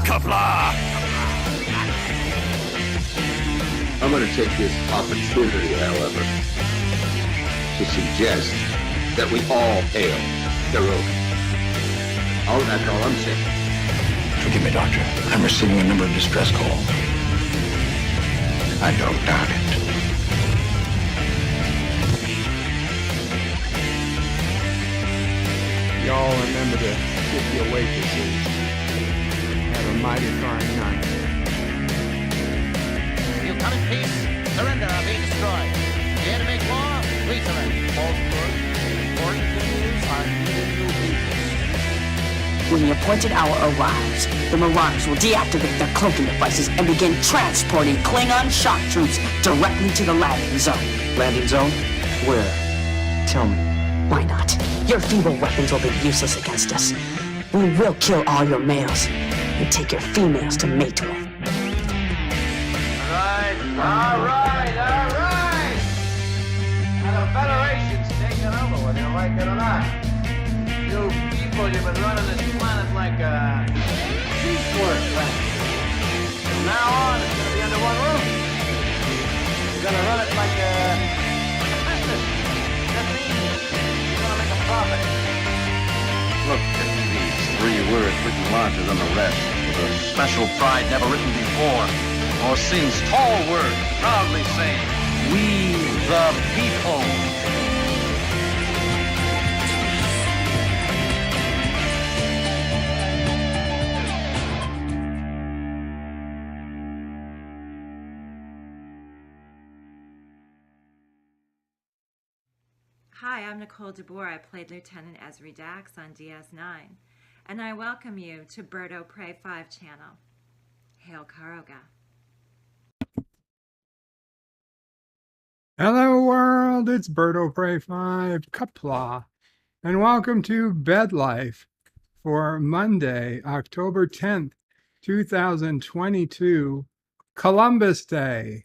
Qapla! I'm going to take this opportunity, however, to suggest that we all hail Carogan. Oh, that's all I'm saying. Forgive me, Doctor. I'm receiving a number of distress calls. I don't doubt it. Y'all remember to tip your waitresses. Have a mighty fine night. You come in peace, surrender or be destroyed. Dare to make war, we surrender. False good, important things are needed to people. When the appointed hour arrives, the Marauders will deactivate their cloaking devices and begin transporting Klingon shock troops directly to the landing zone. Landing zone? Where? Tell me. Why not? Your feeble weapons will be useless against us. We will kill all your males and take your females to mate with. All right. Now the Federation's taking over, whether you like it or not. You people, you've been running this planet like a piecework planet. From now on, it's gonna be under one roof. You're gonna run it like a business. That means you're gonna make a profit. Look at these 3 words written larger than the rest, with a special pride never written before or since. Tall words, proudly saying, "We the people." Hi, I'm Nicole DeBoer. I played Lieutenant Ezri Dax on DS9, and I welcome you to Birdo Prey 5 channel. Hail Caroga. Hello world, it's Birdo Prey 5, Qapla, and welcome to Bed Life for Monday, October 10th, 2022, Columbus Day,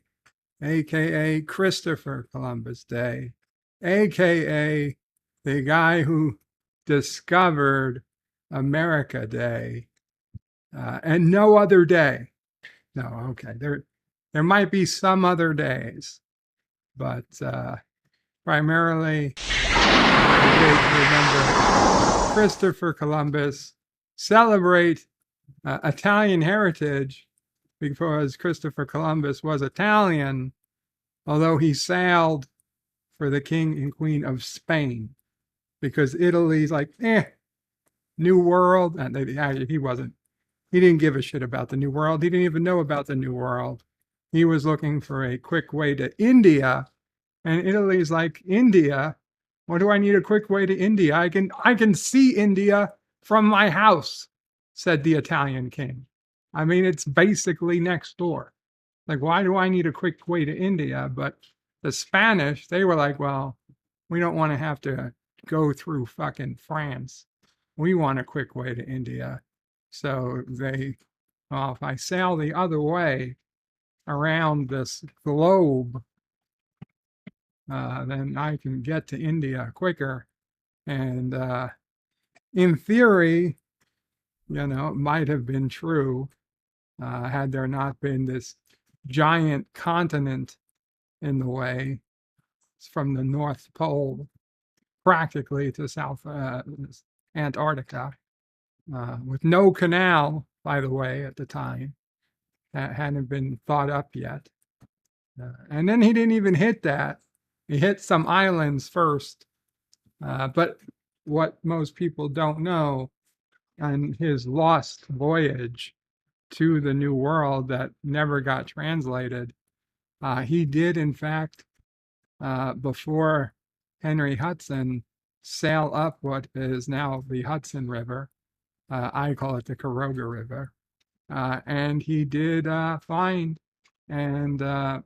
aka Christopher Columbus Day, aka the guy who discovered America Day, and no other day. No, okay, there might be some other days, but primarily a day to remember Christopher Columbus, celebrate Italian heritage, because Christopher Columbus was Italian, although he sailed for the King and Queen of Spain, because Italy's like, New World, and he didn't give a shit about the New World. He didn't even know about the New World. He was looking for a quick way to India, and Italy's like, India? What do I need a quick way to India? I can see India from my house, said the Italian king. I mean, it's basically next door. Like, why do I need a quick way to India? But the Spanish, they were like, well, we don't want to have to go through fucking France. We want a quick way to India. So if I sail the other way around this globe, then I can get to India quicker. And in theory, it might have been true had there not been this giant continent in the way from the North Pole practically to South Antarctica, with no canal, by the way, at the time. That hadn't been thought up yet. And then he didn't even hit that. He hit some islands first. But what most people don't know, on his lost voyage to the New World that never got translated, he did, in fact, before Henry Hudson, sail up what is now the Hudson River. I call it the Caroga River. And he did find and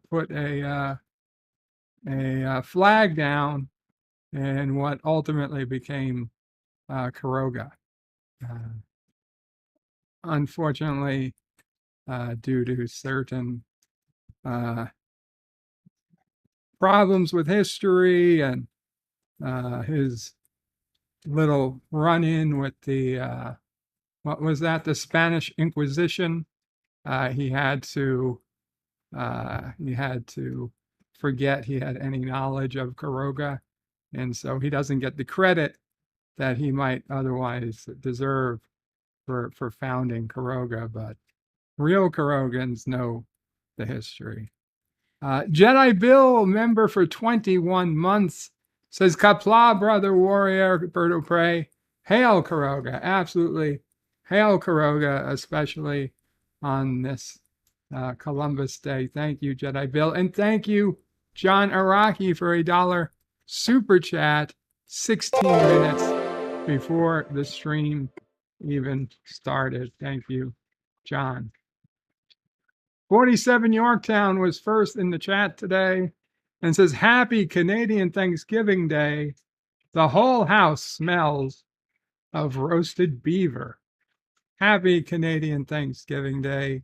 put a flag down in what ultimately became Caroga. Unfortunately, due to certain problems with history and his little run-in with what was that? The Spanish Inquisition. He had to forget he had any knowledge of Caroga, and so he doesn't get the credit that he might otherwise deserve for founding Caroga, but real Carogans know the history. Jedi Bill, member for 21 months, says, Qapla, brother warrior, Birdo Prey. Hail Caroga, absolutely. Hail Caroga, especially on this Columbus Day. Thank you, Jedi Bill. And thank you, John Araki, for $1 super chat 16 minutes before the stream even started. Thank you, John. 47 Yorktown was first in the chat today and says, Happy Canadian Thanksgiving Day. The whole house smells of roasted beaver. Happy Canadian Thanksgiving Day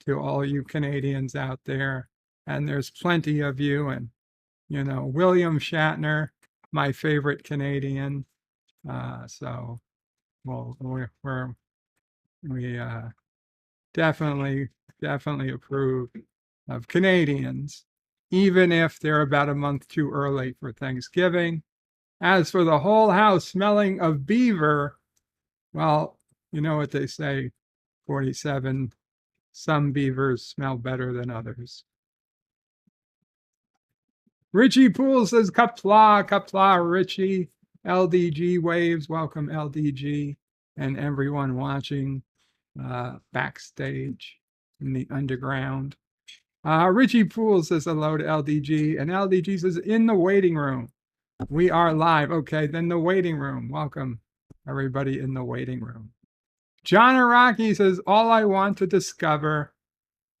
to all you Canadians out there. And there's plenty of you. And, you know, William Shatner, my favorite Canadian. So we definitely approve of Canadians, even if they're about a month too early for Thanksgiving. As for the whole house smelling of beaver, well, you know what they say, 47, some beavers smell better than others. Richie Poole says, Qapla, Richie. LDG waves, welcome LDG and everyone watching backstage in the underground. Richie Poole says hello to LDG, and LDG says, in the waiting room. We are live. Okay, then the waiting room. Welcome, everybody in the waiting room. John Araki says, all I want to discover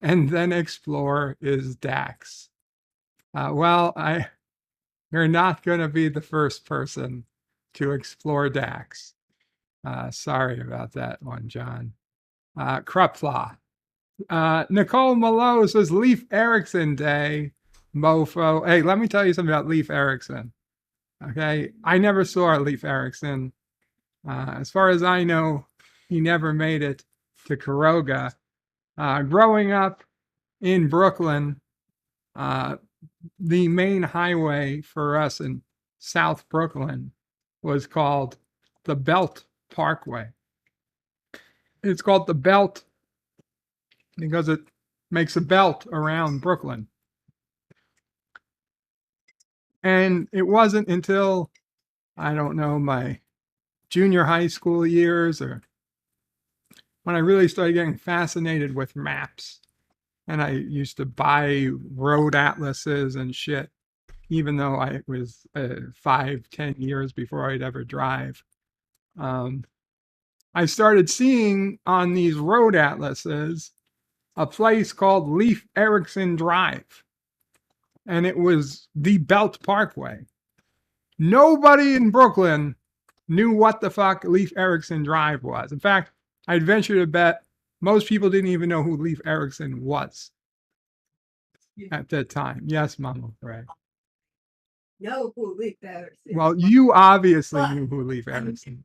and then explore is Dax. You're not going to be the first person to explore Dax. Sorry about that one, John. Qapla. Nicole Malo says, Leif Erikson Day, mofo. Hey, let me tell you something about Leif Erikson. Okay, I never saw Leif Erikson. As far as I know, he never made it to Caroga. Growing up in Brooklyn, the main highway for us in South Brooklyn was called the Belt Parkway. It's called the Belt because it makes a belt around Brooklyn. And it wasn't until, I don't know, my junior high school years or when I really started getting fascinated with maps. And I used to buy road atlases and shit, even though I was 5-10 years before I'd ever drive. I started seeing on these road atlases a place called Leif Erikson Drive. And it was the Belt Parkway. Nobody in Brooklyn knew what the fuck Leif Erikson Drive was. In fact, I'd venture to bet most people didn't even know who Leif Erikson was at that time. Yes, Mama, right. Know who Leif Erikson. Well, you obviously knew who Leif Erikson.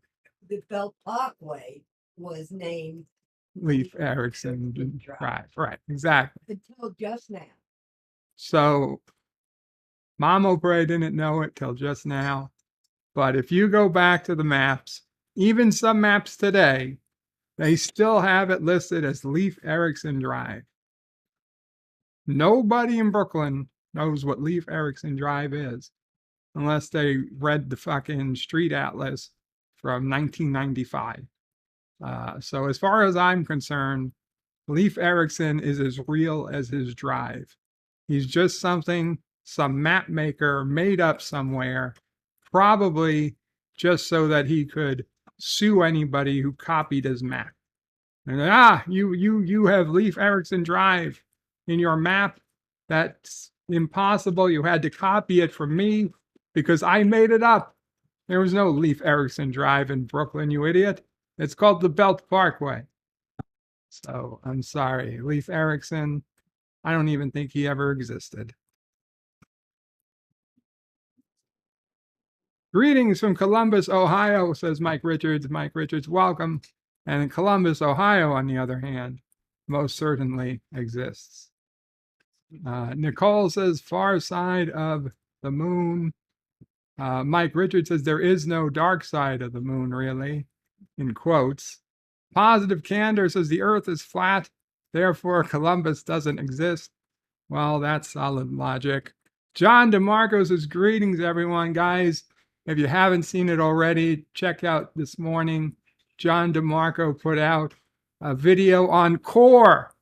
The Belt Parkway was named Leif Erikson Drive. Right, exactly. until just now. So Mama Bray didn't know it till just now. But if you go back to the maps, even some maps today, they still have it listed as Leif Erikson Drive. Nobody in Brooklyn knows what Leif Erikson Drive is unless they read the fucking street atlas from 1995. So as far as I'm concerned, Leif Erikson is as real as his drive. He's just something some map maker made up somewhere, probably just so that he could sue anybody who copied his map. And you have Leif Erikson Drive in your map. That's impossible. You had to copy it from me because I made it up. There was no Leif Erikson Drive in Brooklyn, you idiot. It's called the Belt Parkway. So I'm sorry, Leif Erikson, I don't even think he ever existed. Greetings from Columbus, Ohio, says Mike Richards. Mike Richards, welcome. And Columbus, Ohio, on the other hand, most certainly exists. Nicole says far side of the moon. Mike Richards says there is no dark side of the moon, really, in quotes. Positive Candor says the earth is flat, therefore Columbus doesn't exist. Well, that's solid logic. John DeMarco says greetings, everyone. Guys, if you haven't seen it already, check out this morning. John DeMarco put out a video on Kor,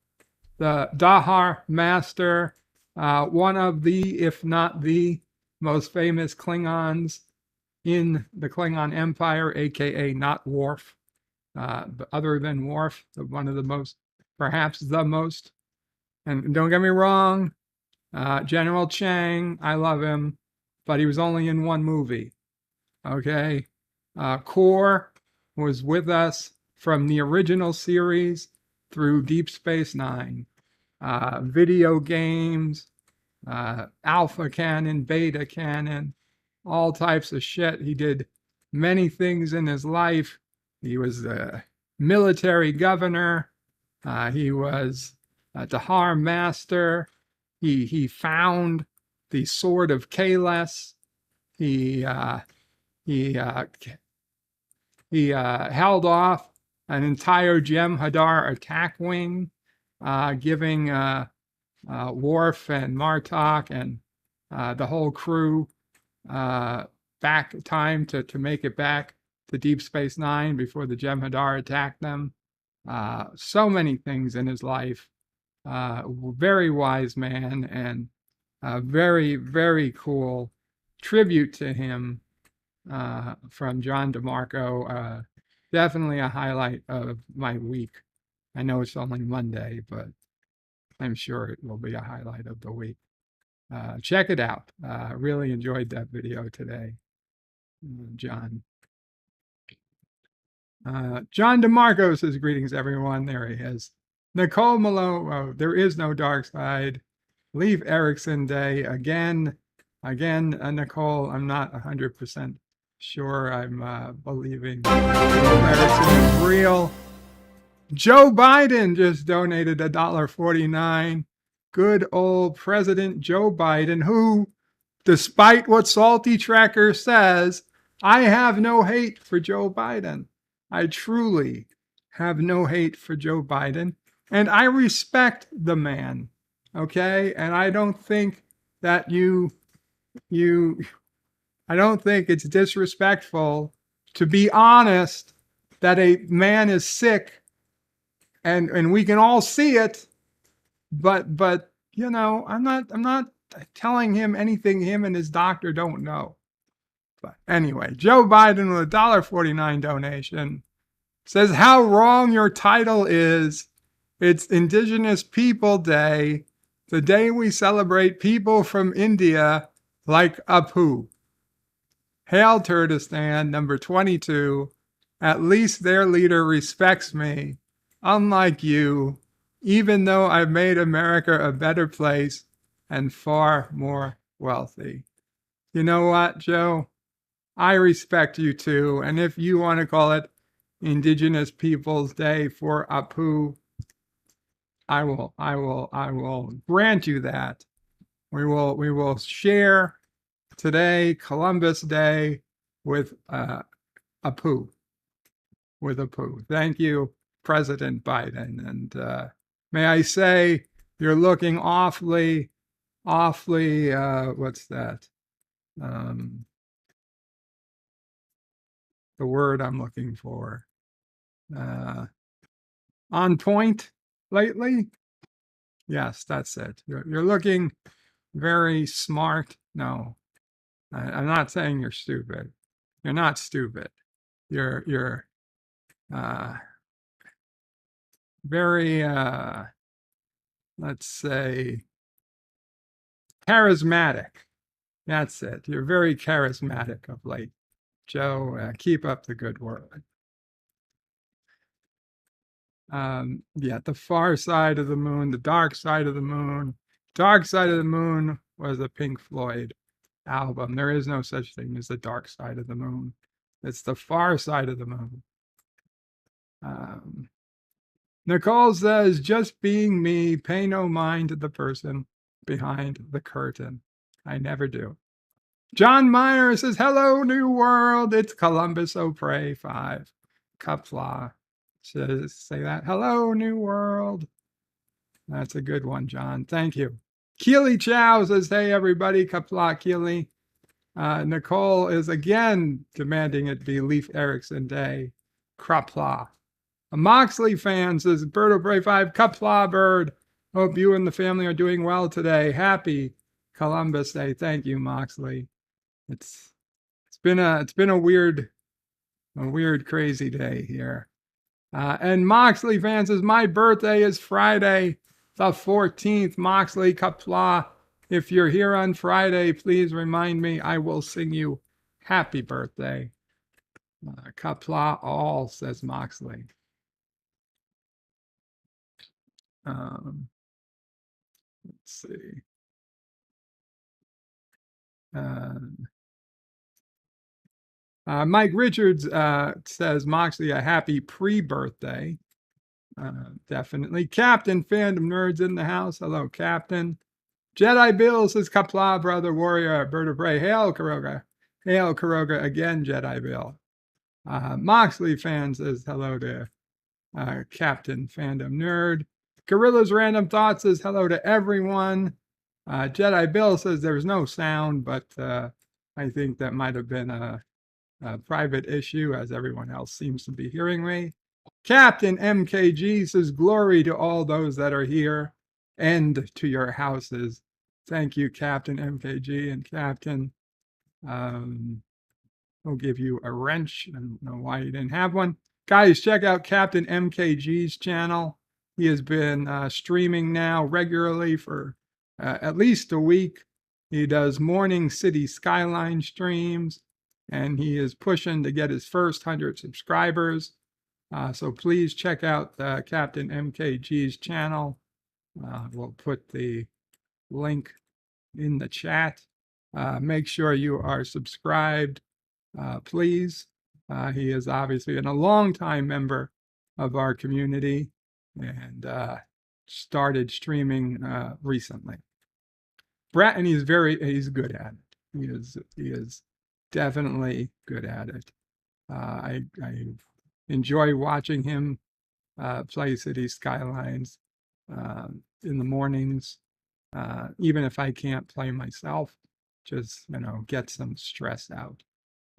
the Dahar master, one of the, if not the most famous Klingons in the Klingon Empire, aka not Worf, but other than Worf, one of the most, perhaps the most. And don't get me wrong, General Chang, I love him, but he was only in one movie. Okay, Kor was with us from the original series through Deep Space Nine. Video games, alpha canon, beta canon, all types of shit. He did many things in his life. He was a military governor. He was a Dahar master. He found the sword of Kales. He held off an entire Jem'Hadar attack wing, giving Worf and Martok and the whole crew back time to make it back to Deep Space Nine before the Jem'Hadar attacked them. So many things in his life. Very wise man, and very, very cool tribute to him from John DeMarco. Definitely a highlight of my week. I know it's only Monday, but I'm sure it will be a highlight of the week. Check it out. Really enjoyed that video today, John. John DeMarco says, greetings, everyone. There he is. Nicole Malone, there is no dark side. Leave Erickson Day again. Nicole, I'm not 100% sure I'm believing Erickson is real. Joe Biden just donated $1.49. Good old President Joe Biden, who, despite what Salty Tracker says, I have no hate for Joe Biden. I truly have no hate for Joe Biden. And I respect the man, okay? And I don't think that I don't think it's disrespectful to be honest that a man is sick and we can all see it, but you know, I'm not telling him anything him and his doctor don't know. But anyway, Joe Biden with a $1.49 donation says how wrong your title is. It's Indigenous People Day, the day we celebrate people from India like Apu. Hail Kurdistan, number 22. At least their leader respects me, unlike you, even though I've made America a better place and far more wealthy. You know what, Joe? I respect you too. And if you want to call it Indigenous Peoples Day for Apu, I will grant you that. We will share today, Columbus Day, with Apu. With Apu. Thank you, President Biden. And may I say, you're looking awfully, what's that? The word I'm looking for. On point lately? Yes, that's it. You're looking very smart. No, I'm not saying you're stupid. You're not stupid. You're very, let's say, charismatic. That's it. You're very charismatic of late. Joe, keep up the good work. Yeah, the far side of the moon, the dark side of the moon. Dark Side of the Moon was a Pink Floyd album. There is no such thing as the dark side of the moon. It's the far side of the moon. Nicole says, just being me, pay no mind to the person behind the curtain. I never do. John Meyer says, hello, New World. It's Columbus O'Prey 5. Qapla says, say that. Hello, New World. That's a good one, John. Thank you. Keely Chow says, hey, everybody. Qapla Keely. Nicole is again demanding it be Leif Erikson Day. Qapla. A Moxley fan says, Bird O'Brien 5, Qapla Bird. Hope you and the family are doing well today. Happy Columbus Day. Thank you, Moxley. It's been a weird, crazy day here. And Moxley fan says, my birthday is Friday, the 14th. Moxley, Qapla. If you're here on Friday, please remind me. I will sing you happy birthday. Qapla all, says Moxley. Let's see. Mike Richards says, Moxley, a happy pre-birthday. Definitely. Captain Fandom Nerds in the house. Hello, Captain. Jedi Bill says, Qapla, brother, warrior, bird of prey. Hail, Caroga. Hail, Caroga again, Jedi Bill. Moxley fan says, hello to Captain Fandom Nerd. Gorilla's Random Thoughts says, hello to everyone. Jedi Bill says there's no sound, but I think that might have been a private issue, as everyone else seems to be hearing me. Captain MKG says, glory to all those that are here and to your houses. Thank you, Captain MKG. And Captain, we'll give you a wrench. I don't know why you didn't have one. Guys, check out Captain MKG's channel. He has been streaming now regularly for at least a week. He does morning city skyline streams, and he is pushing to get his first 100 subscribers. So please check out Captain MKG's channel. We'll put the link in the chat. Make sure you are subscribed, please. He is obviously a long-time member of our community and started streaming recently. And he's good at it. He is definitely good at it. I enjoy watching him play City Skylines in the mornings, even if I can't play myself, just, get some stress out.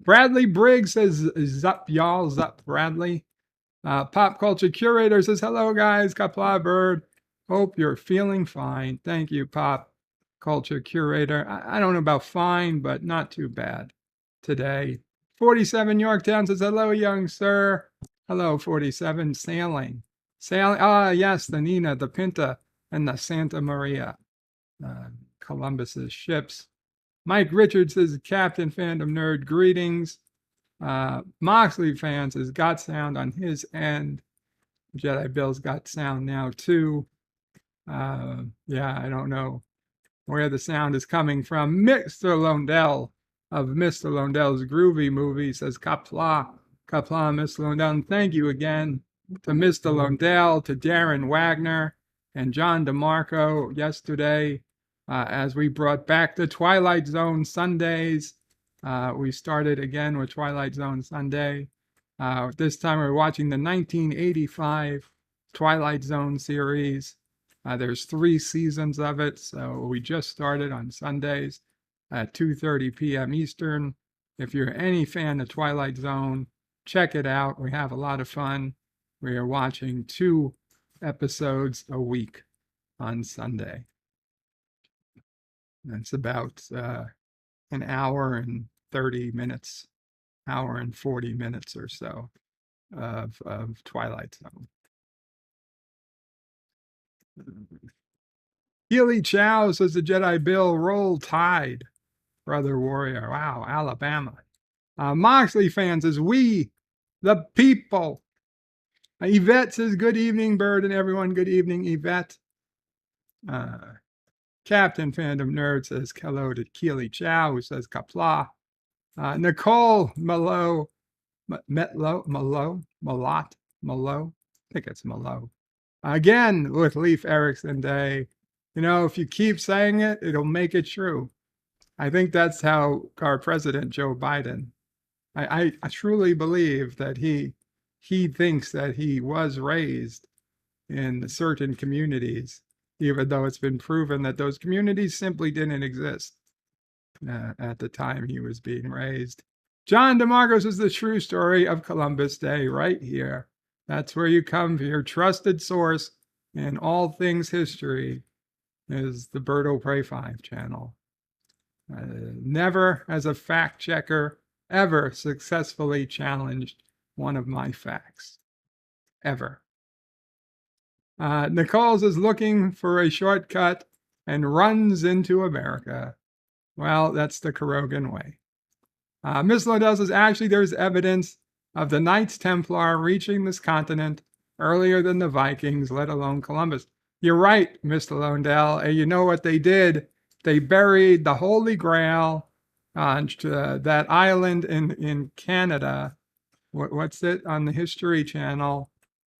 Bradley Briggs says, zup y'all, zup Bradley. Pop Culture Curator says, hello guys, Qapla Bird. Hope you're feeling fine. Thank you, Pop Culture Curator. I don't know about fine, but not too bad today. 47 Yorktown says, hello, young sir. Hello, 47. Sailing. Yes, the Nina, the Pinta, and the Santa Maria. Columbus's ships. Mike Richards says, Captain Fandom Nerd, greetings. Moxley fans has got sound on his end. Jedi Bill's got sound now too. Yeah, I don't know where the sound is coming from. Mr. Londell of Mr. Londell's Groovy Movie says, Qapla, Mr. Londell. And thank you again to Mr. Londell, to Darren Wagner, and John DeMarco yesterday as we brought back the Twilight Zone Sundays. We started again with Twilight Zone Sunday. This time we're watching the 1985 Twilight Zone series. There's 3 seasons of it, so we just started on Sundays at 2:30 p.m. Eastern. If you're any fan of Twilight Zone, check it out. We have a lot of fun. We are watching 2 episodes a week on Sunday. That's about an hour and 30 minutes, hour and 40 minutes or so of Twilight Zone. Healy Chow says, the Jedi Bill, roll tide, brother warrior. Wow, Alabama. Moxley fans says, we, the people. Yvette says, good evening, Bird and everyone. Good evening, Yvette. Captain Fandom Nerd says hello to Keely Chow, who says Qapla. Nicole Malot Malo? I think it's Malo. Again, with Leif Erikson Day. You know, if you keep saying it, it'll make it true. I think that's how our president, Joe Biden, I truly believe that he thinks that he was raised in certain communities, even though it's been proven that those communities simply didn't exist at the time he was being raised. John DeMarcos is the true story of Columbus Day right here. That's where you come for your trusted source in all things history is the Berto Pray 5 channel. Never as a fact checker ever successfully challenged one of my facts. Ever. Nichols is looking for a shortcut and runs into America. Well, that's the Carogan way. Miss Lodell says, actually, there's evidence of the Knights Templar reaching this continent earlier than the Vikings, let alone Columbus. You're right, Miss Lodell. And you know what they did? They buried the Holy Grail on that island in Canada. What's it on the History Channel?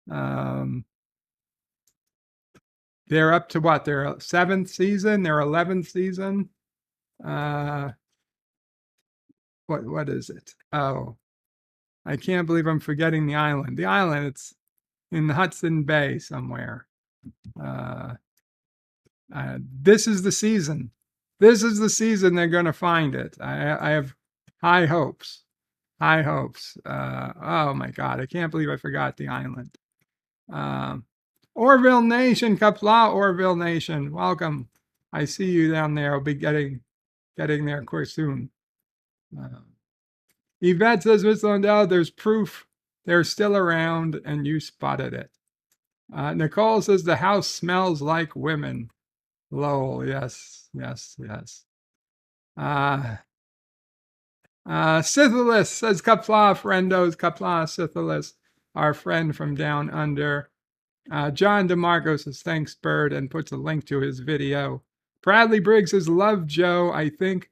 They're up to what? Their 7th season, their 11th season. What is it? Oh, I can't believe I'm forgetting the island. The island, it's in the Hudson Bay somewhere. This is the season. This is the season they're going to find it. I have high hopes. High hopes. Oh my God, I can't believe I forgot the island. Orville Nation, Qapla, Orville Nation, welcome. I see you down there. I'll be getting there quick soon. Yvette says, Miss Lundell, there's proof they're still around and you spotted it. Nicole says, the house smells like women. Lowell, yes. Syphilis says, Qapla, friendos, Qapla, Syphilis, our friend from down under. John DeMarcos says, thanks, Bird, and puts a link to his video. Bradley Briggs says, love Joe. I think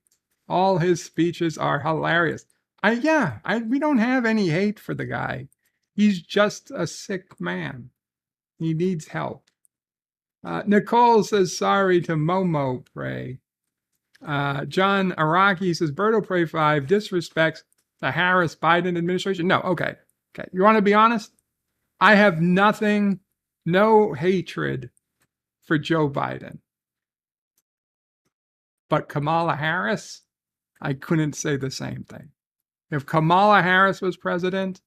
all his speeches are hilarious. We don't have any hate for the guy. He's just a sick man. He needs help. Nicole says, sorry to Momo Pray. John Araki says, Berto Pray 5 disrespects the Harris-Biden administration. No, okay. You want to be honest? I have no hatred for Joe Biden. But Kamala Harris, I couldn't say the same thing. If Kamala Harris was president,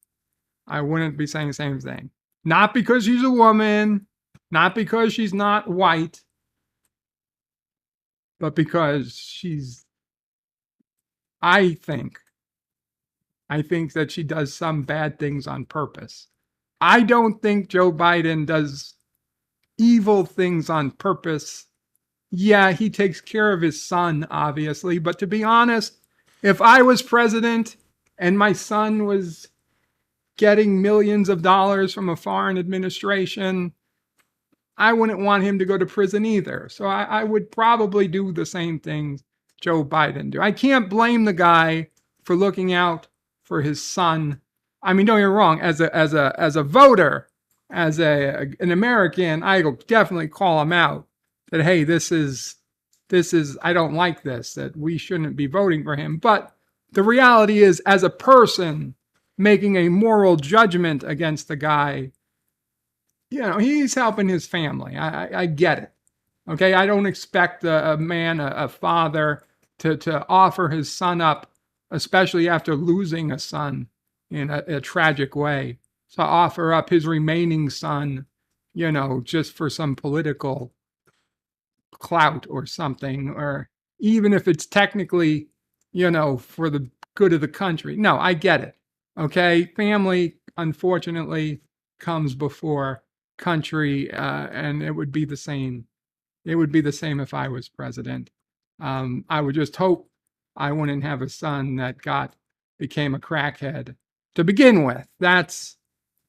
I wouldn't be saying the same thing. Not because she's a woman, not because she's not white, but because I think that she does some bad things on purpose. I don't think Joe Biden does evil things on purpose. Yeah, he takes care of his son, obviously, but to be honest, if I was president and my son was getting millions of dollars from a foreign administration, I wouldn't want him to go to prison either. So I would probably do the same things Joe Biden do. I can't blame the guy for looking out for his son. I mean, don't get me wrong. As a voter, as an American, I will definitely call him out that, hey, this is I don't like this, that we shouldn't be voting for him. But the reality is, as a person making a moral judgment against the guy, he's helping his family. I get it. Okay, I don't expect a man, a father, to offer his son up, especially after losing a son in a tragic way, to offer up his remaining son, just for some political clout or something, or even if it's technically, for the good of the country. No, I get it. Okay, family, unfortunately, comes before country, and it would be the same. It would be the same if I was president. I would just hope I wouldn't have a son that became a crackhead to begin with. That's,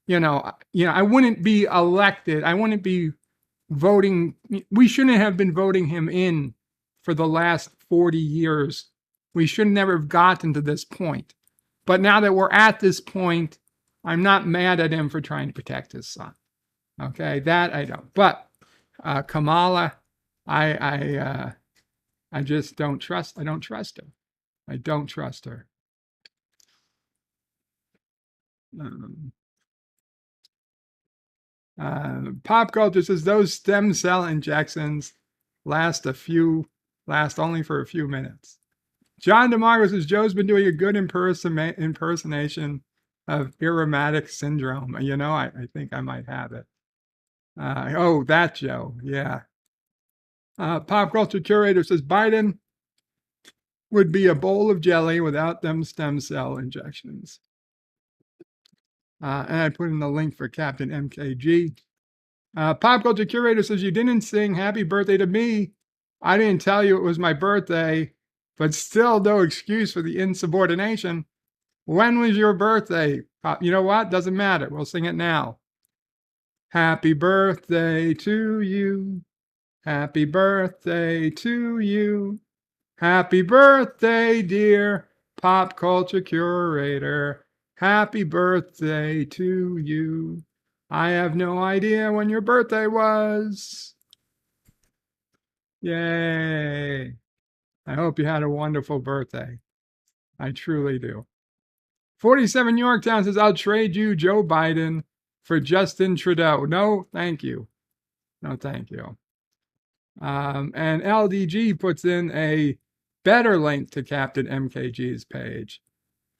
I wouldn't be elected. I wouldn't be voting. We shouldn't have been voting him in for the last 40 years. We should never have gotten to this point. But now that we're at this point, I'm not mad at him for trying to protect his son. Okay, that I don't. But Kamala, I just don't trust. I don't trust her. I don't trust her. Pop culture says those stem cell injections last only for a few minutes. John DeMarco says Joe's been doing a good impersonation of Irematic syndrome. You know, I think I might have it. Oh, that Joe. Yeah. Pop culture curator says Biden would be a bowl of jelly without them stem cell injections. And I put in the link for Captain MKG. Pop culture curator says you didn't sing happy birthday to me. I didn't tell you it was my birthday, but still no excuse for the insubordination. When was your birthday? You know what? Doesn't matter. We'll sing it now. Happy birthday to you. Happy birthday to you. Happy birthday, dear pop culture curator. Happy birthday to you. I have no idea when your birthday was. Yay. I hope you had a wonderful birthday. I truly do. 47 Yorktown says, I'll trade you Joe Biden for Justin Trudeau. No, thank you. No, thank you. And LDG puts in a better link to Captain MKG's page.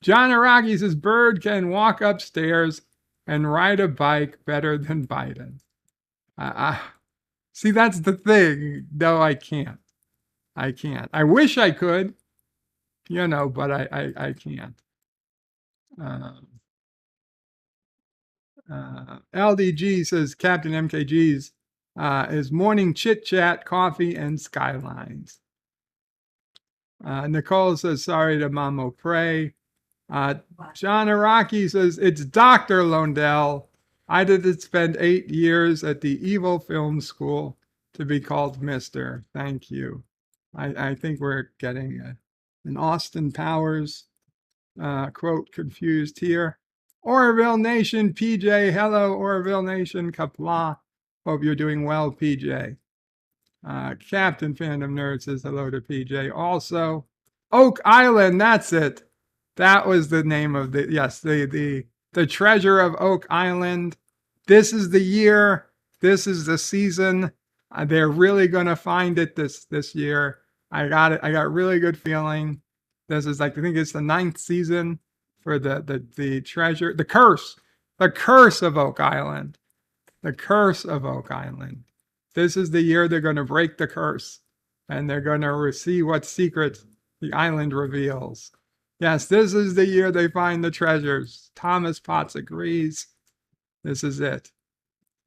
John Araki says, Bird can walk upstairs and ride a bike better than Biden. See, that's the thing. No, I can't. I can't. I wish I could, you know, but I can't. LDG says Captain MKG's is morning chit chat, coffee, and skylines. Nicole says sorry to Mamo Pray. John Araki says it's Dr. Londell. I didn't spend 8 years at the evil film school to be called Mr. Thank you. I think we're getting an Austin Powers quote confused here. Oroville Nation, PJ. Hello, Oroville Nation. Qapla. Hope you're doing well, PJ. Captain Fandom Nerd says hello to PJ. Also, Oak Island. That's it. That was the name of the treasure of Oak Island. This is the year. This is the season. They're really going to find it this year. I got it. I got a really good feeling. This is like, I think it's the 9th season for the treasure, the curse of Oak Island. The curse of Oak Island. This is the year they're going to break the curse and they're going to see what secret the island reveals. Yes, this is the year they find the treasures. Thomas Potts agrees. This is it.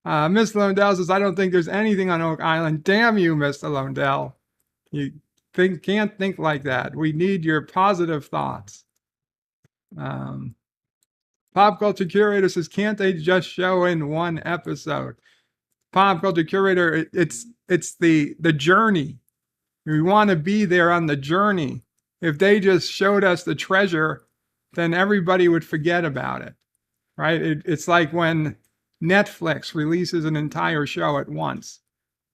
Miss Londell says, I don't think there's anything on Oak Island. Damn you, Mr. Londell. You can't think like that. We need your positive thoughts. Pop Culture Curator says, can't they just show in one episode? Pop Culture Curator, it's the journey. We want to be there on the journey. If they just showed us the treasure, then everybody would forget about it, right? It's like when Netflix releases an entire show at once.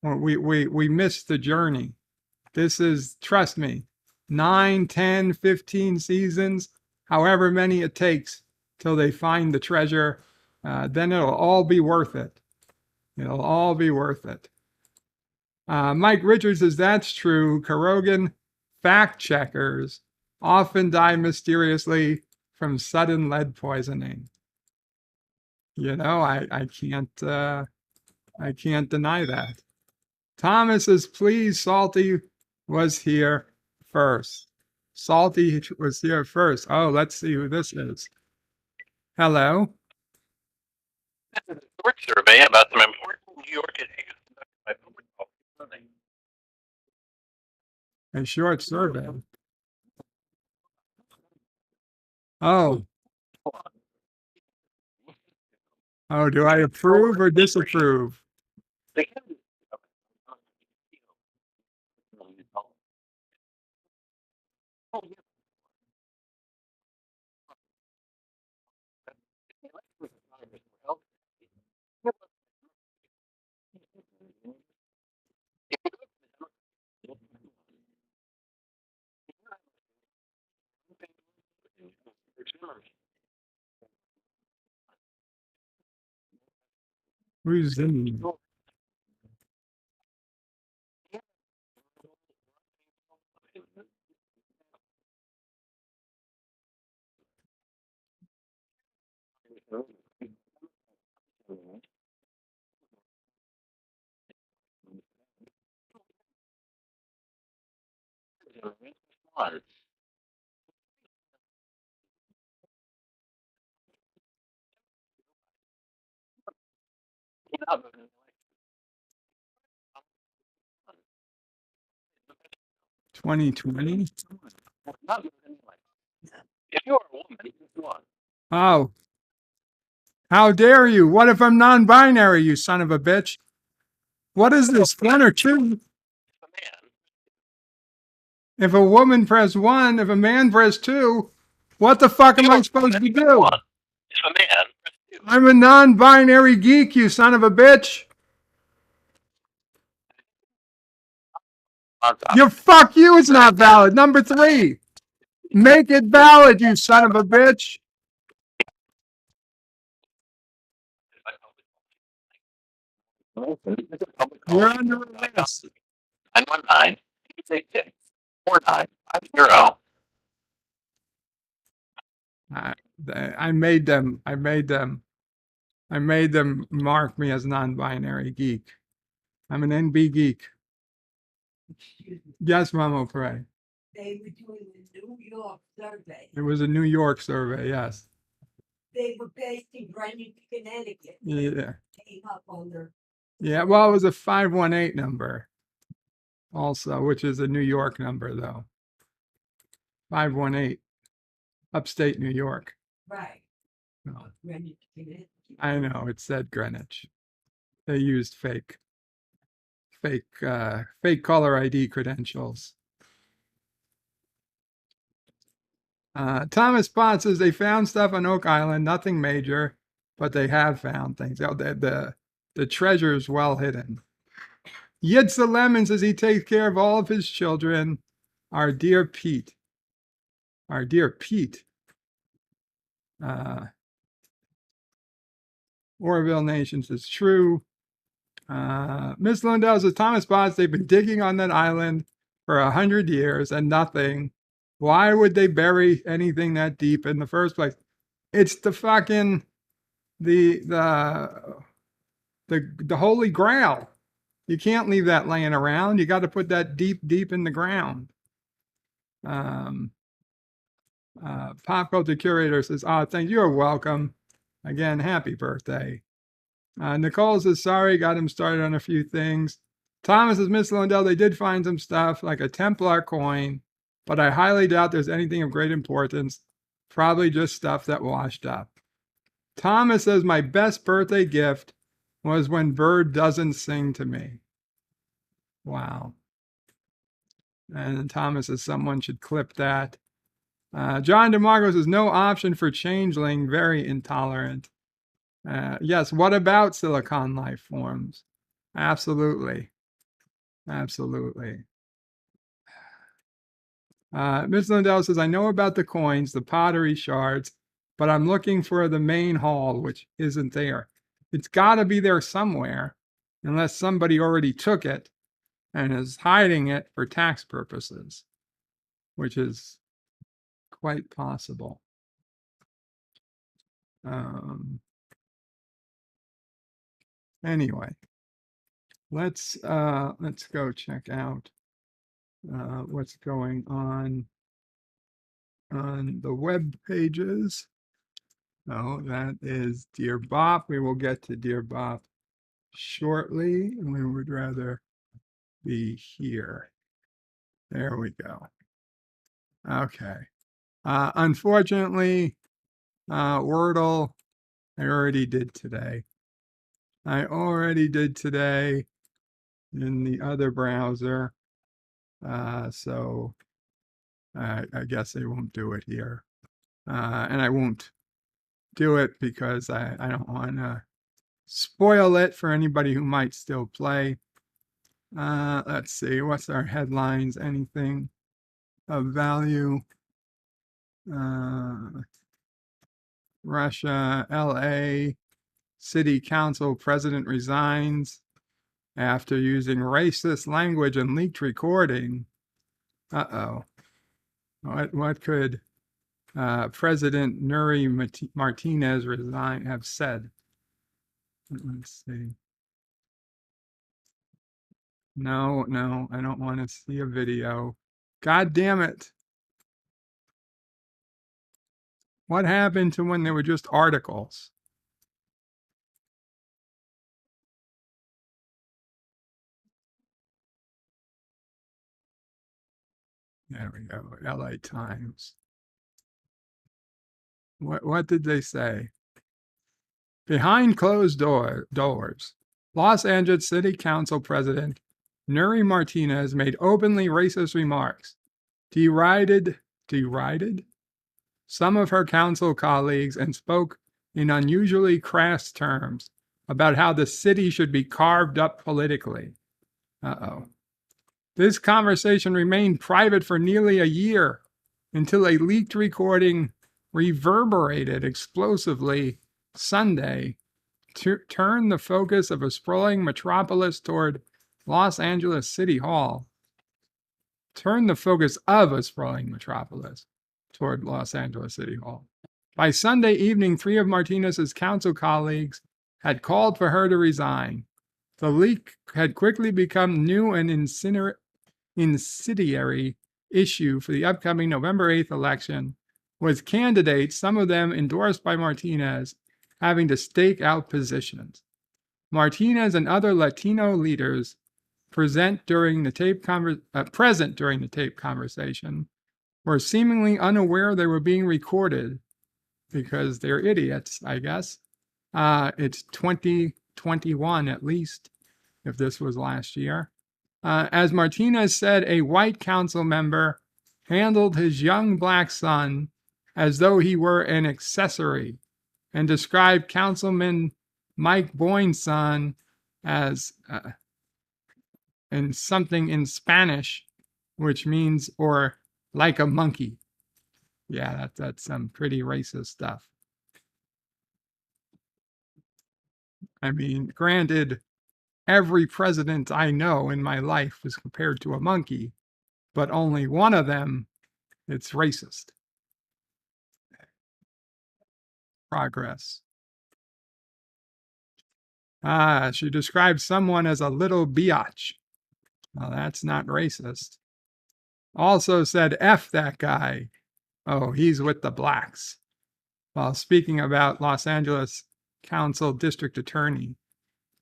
We miss the journey. This is, trust me, 9, 10, 15 seasons, however many it takes till they find the treasure, then it'll all be worth it. It'll all be worth it. Mike Richards says, that's true. Carogan fact checkers often die mysteriously from sudden lead poisoning. You know, I can't deny that. Thomas says, please, Salty was here first. Salty was here first. Oh, let's see who this is. Hello. Short survey about some important New York issues. A short survey. Oh. Oh, do I approve or disapprove? Who's in? 2020? If you're a woman, you are. Oh, how dare you? What if I'm non-binary, you son of a bitch? What is this, one or two? A man. If a woman press one, if a man press two, what the fuck am I supposed to do? One. If a man. I'm a non-binary geek, you son of a bitch. You fuck you, it's not valid. Number 3. Make it valid, you son of a bitch. You're under arrest. 919. 866. 4950. I made them mark me as non-binary geek. I'm an NB geek. Yes, Mama Pray. They were doing the New York survey. It was a New York survey, yes. They were based in Greenwich, Connecticut. Yeah. Came up on their. Yeah, well, it was a 518 number also, which is a New York number, though. 518, upstate New York. Right. No. Greenwich, Connecticut. I know, it said Greenwich. They used fake caller ID credentials. Thomas Bond says they found stuff on Oak Island, nothing major, but they have found things. Oh, the treasure is well hidden. Yitza Lemon says he takes care of all of his children. Our dear Pete. Our dear Pete. Orville Nations is true. Miss Lundell says Thomas Bonds, they've been digging on that island for 100 years and nothing. Why would they bury anything that deep in the first place? It's the fucking the Holy Grail. You can't leave that laying around. You got to put that deep in the ground. Pop Culture Curator says, thank you. You're welcome. Again, happy birthday. Nicole says, sorry, got him started on a few things. Thomas says, Miss Lundell, they did find some stuff like a Templar coin, but I highly doubt there's anything of great importance. Probably just stuff that washed up. Thomas says, my best birthday gift was when Bird doesn't sing to me. Wow. And Thomas says, someone should clip that. John DeMarco says, no option for changeling, very intolerant. Yes, what about silicon life forms? Absolutely. Absolutely. Ms. Lindell says, I know about the coins, the pottery shards, but I'm looking for the main haul, which isn't there. It's got to be there somewhere, unless somebody already took it and is hiding it for tax purposes, which is quite possible. Anyway, let's go check out what's going on the web pages. Oh, that is Dear Bop. We will get to Dear Bop shortly, and we would rather be here. There we go. Okay. Unfortunately, Wordle, I already did today. In the other browser. So I guess I won't do it here. And I won't do it because I don't want to spoil it for anybody who might still play. Let's see, what's our headlines? Anything of value? Russia, LA, city council president resigns after using racist language and leaked recording. Uh-oh. What could President Nuri Martinez have said? Let's see. No, I don't want to see a video. God damn it. What happened to when they were just articles? There we go. LA Times. What did they say? Behind closed doors, Los Angeles City Council President Nuri Martinez made openly racist remarks, derided some of her council colleagues, and spoke in unusually crass terms about how the city should be carved up politically. Uh-oh. This conversation remained private for nearly a year until a leaked recording reverberated explosively Sunday to turn the focus of a sprawling metropolis toward Los Angeles City Hall. Turn the focus of a sprawling metropolis toward Los Angeles City Hall. By Sunday evening, 3 of Martinez's council colleagues had called for her to resign. The leak had quickly become new and incendiary issue for the upcoming November 8th election, with candidates, some of them endorsed by Martinez, having to stake out positions. Martinez and other Latino leaders present during the tape conversation were seemingly unaware they were being recorded because they're idiots, I guess. It's 2021 at least, if this was last year. As Martinez said, a white council member handled his young black son as though he were an accessory and described Councilman Mike Boyne's son as and something in Spanish, which means, or like a monkey. Yeah, that's some pretty racist stuff. I mean, granted, every president I know in my life was compared to a monkey, but only one of them, it's racist. Progress. She described someone as a little biatch. Well, that's not racist. Also said, F that guy. Oh, he's with the blacks. While speaking about Los Angeles Council District Attorney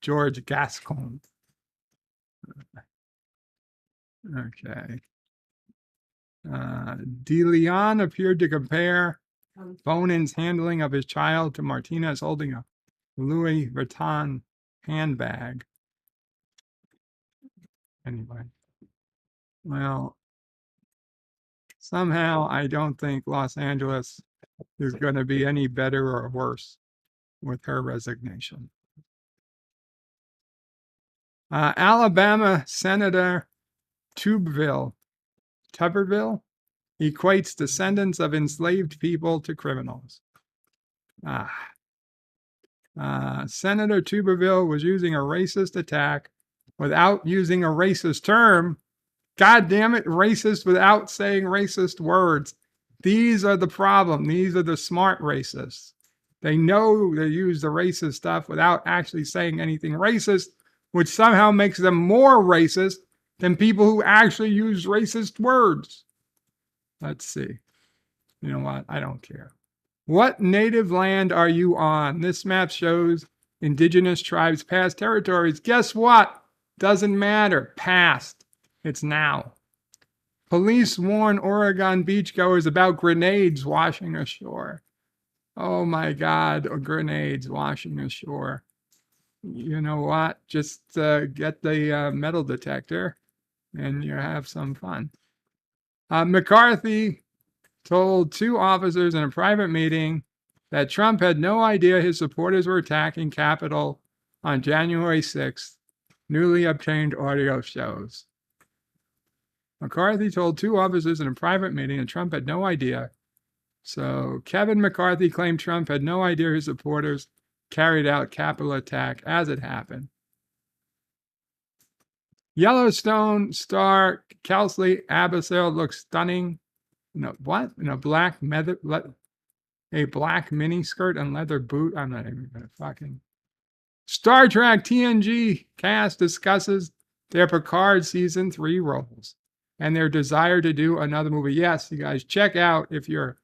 George Gascon. Okay. DeLeon appeared to compare Bonin's handling of his child to Martinez holding a Louis Vuitton handbag. Anyway. Well, somehow I don't think Los Angeles is going to be any better or worse with her resignation. Alabama Senator Tuberville equates descendants of enslaved people to criminals. Senator Tuberville was using a racist attack without using a racist term. God damn it, racist without saying racist words. These are the problem. These are the smart racists. They know they use the racist stuff without actually saying anything racist, which somehow makes them more racist than people who actually use racist words. Let's see. You know what? I don't care. What native land are you on? This map shows indigenous tribes' past territories. Guess what? Doesn't matter. Past. It's now. Police warn Oregon beachgoers about grenades washing ashore. Oh my God, grenades washing ashore. You know what? Just get the metal detector and you have some fun. McCarthy told 2 officers in a private meeting that Trump had no idea his supporters were attacking Capitol on January 6th, newly obtained audio shows. McCarthy told 2 officers in a private meeting that Trump had no idea So Kevin McCarthy claimed Trump had no idea his supporters carried out Qapla attack as it happened. Yellowstone star Kelsey Abigail looks stunning. No, what? In a black mini skirt and leather boot. I'm not even gonna fucking. Star Trek TNG cast discusses their Picard season 3 roles and their desire to do another movie. Yes, you guys check out if you're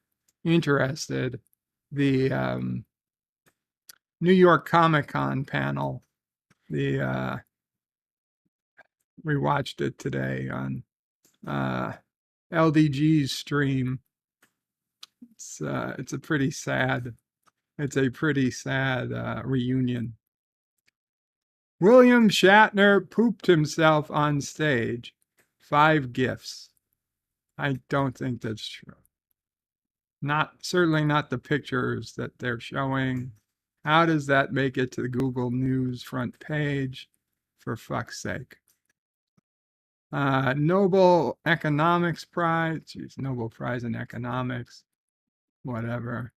interested the New York Comic-Con panel. We watched it today on LDG's stream. It's a pretty sad reunion. William Shatner pooped himself on stage. 5 gifts. I don't think that's true. Certainly not the pictures that they're showing. How does that make it to the Google News front page? For fuck's sake. Nobel Economics Prize. Geez, Nobel Prize in Economics. Whatever.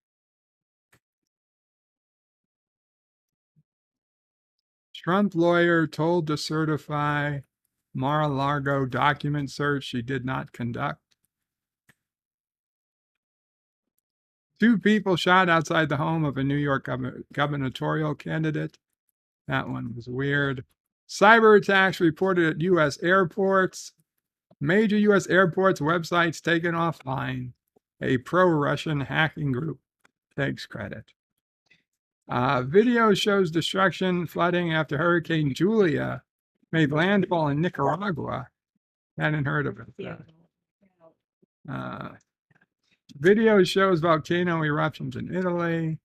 Trump lawyer told to certify Mar-a-Lago document search she did not conduct. 2 people shot outside the home of a New York gubernatorial candidate. That one was weird. Cyber attacks reported at U.S. airports. Major U.S. airports websites taken offline. A pro-Russian hacking group takes credit. Video shows destruction, flooding after Hurricane Julia made landfall in Nicaragua. Hadn't heard of it. Video shows volcano eruptions in Italy.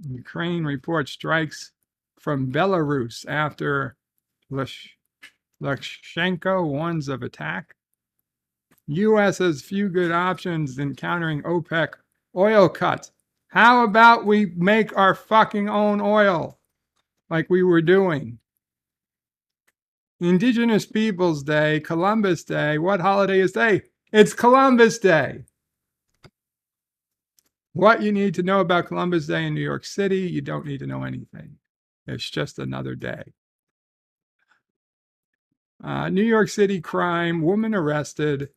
Ukraine reports strikes from Belarus after Lukashenko warns of attack. U.S. has few good options in countering OPEC oil cuts. How about we make our fucking own oil like we were doing? Indigenous Peoples Day, Columbus Day. What holiday is today? It's Columbus Day. What you need to know about Columbus Day in New York City, you don't need to know anything. It's just another day. New York City crime, woman arrested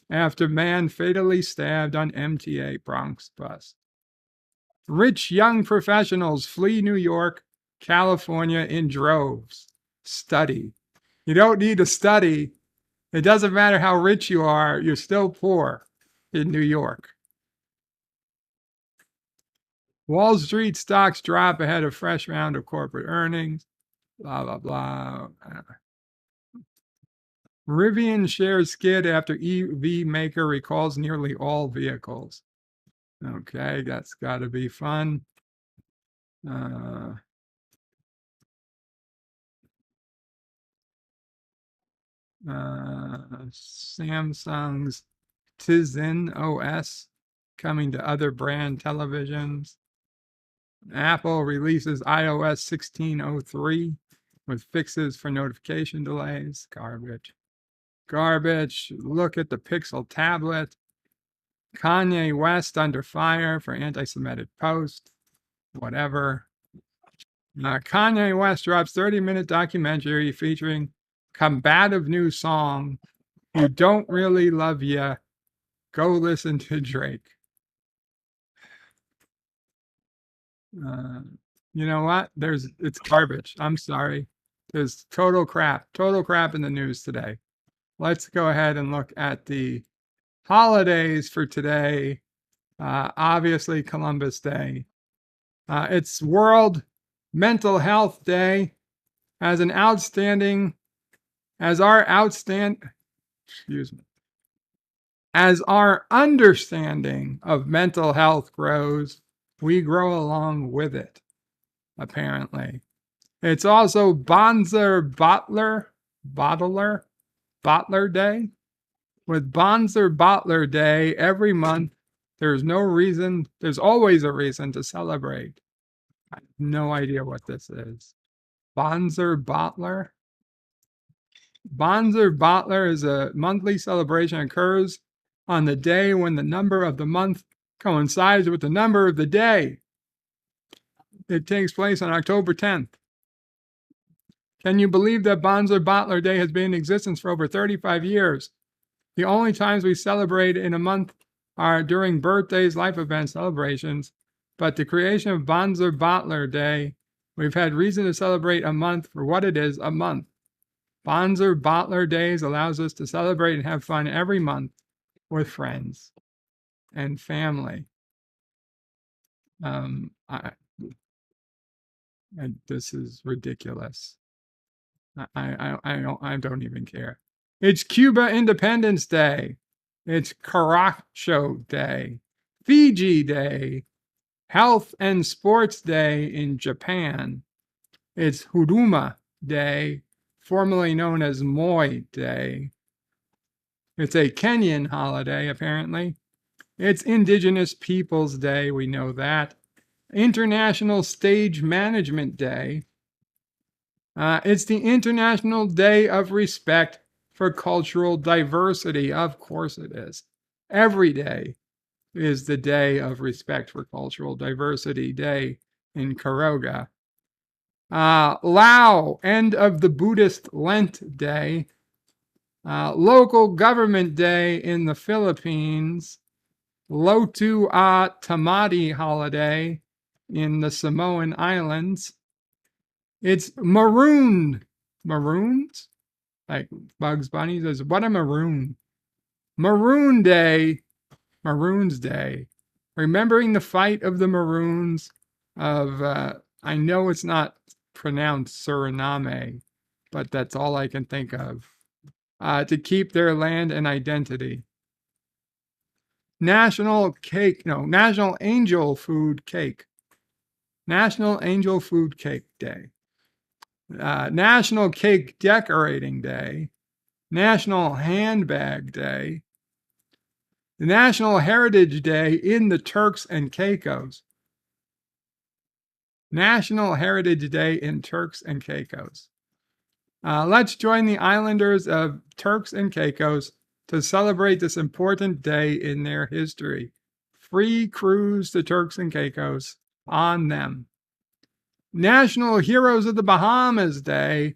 after man fatally stabbed on MTA Bronx bus. Rich young professionals flee New York, California in droves. Study. You don't need to study. It doesn't matter how rich you are, you're still poor in New York. Wall Street stocks drop ahead of fresh round of corporate earnings. Blah, blah, blah. Rivian shares skid after EV maker recalls nearly all vehicles. Okay, that's got to be fun. Samsung's Tizen OS coming to other brand televisions. Apple releases iOS 16.03 with fixes for notification delays. Garbage. Look at the Pixel tablet. Kanye West under fire for anti-Semitic post. Whatever. Kanye West drops 30-minute documentary featuring combative new song, You Don't Really Love Ya. Go listen to Drake. You know what? It's garbage. I'm sorry. There's total crap in the news today. Let's go ahead and look at the holidays for today. Obviously Columbus Day. It's World Mental Health Day. As our understanding of mental health grows, we grow along with it, apparently. It's also Bonzer Bottler Day. With Bonzer Bottler Day every month, there's always a reason to celebrate. I have no idea what this is. Bonzer Bottler? Bonzer Bottler is a monthly celebration that occurs on the day when the number of the month coincides with the number of the day. It takes place on October 10th. Can you believe that Bonzer Bottler Day has been in existence for over 35 years? The only times we celebrate in a month are during birthdays, life events, celebrations. But the creation of Bonzer Bottler Day, we've had reason to celebrate a month for what it is, a month. Bonzer Bottler Days allows us to celebrate and have fun every month with friends and family. This is ridiculous. I don't even care. It's Cuba Independence Day. It's Caracho Day, Fiji Day, Health and Sports Day in Japan. It's Huruma Day, formerly known as Moi Day. It's a Kenyan holiday, apparently. It's Indigenous Peoples Day, we know that. International Stage Management Day. It's the International Day of Respect for Cultural Diversity. Of course it is. Every day is the Day of Respect for Cultural Diversity Day in Caroga. Lao, End of the Buddhist Lent Day. Local Government Day in the Philippines. Lotu A Tamati Holiday in the Samoan Islands. It's Marooned. Maroons? Like Bugs Bunny says, what a maroon. Maroon Day. Maroons Day. Remembering the fight of the Maroons of, I know it's not pronounced Suriname, but that's all I can think of, to keep their land and identity. National Angel Food Cake. National Angel Food Cake Day. National Cake Decorating Day. National Handbag Day. National Heritage Day in the Turks and Caicos. National Heritage Day in Turks and Caicos. Let's join the islanders of Turks and Caicos to celebrate this important day in their history. Free cruise to Turks and Caicos on them. National Heroes of the Bahamas Day.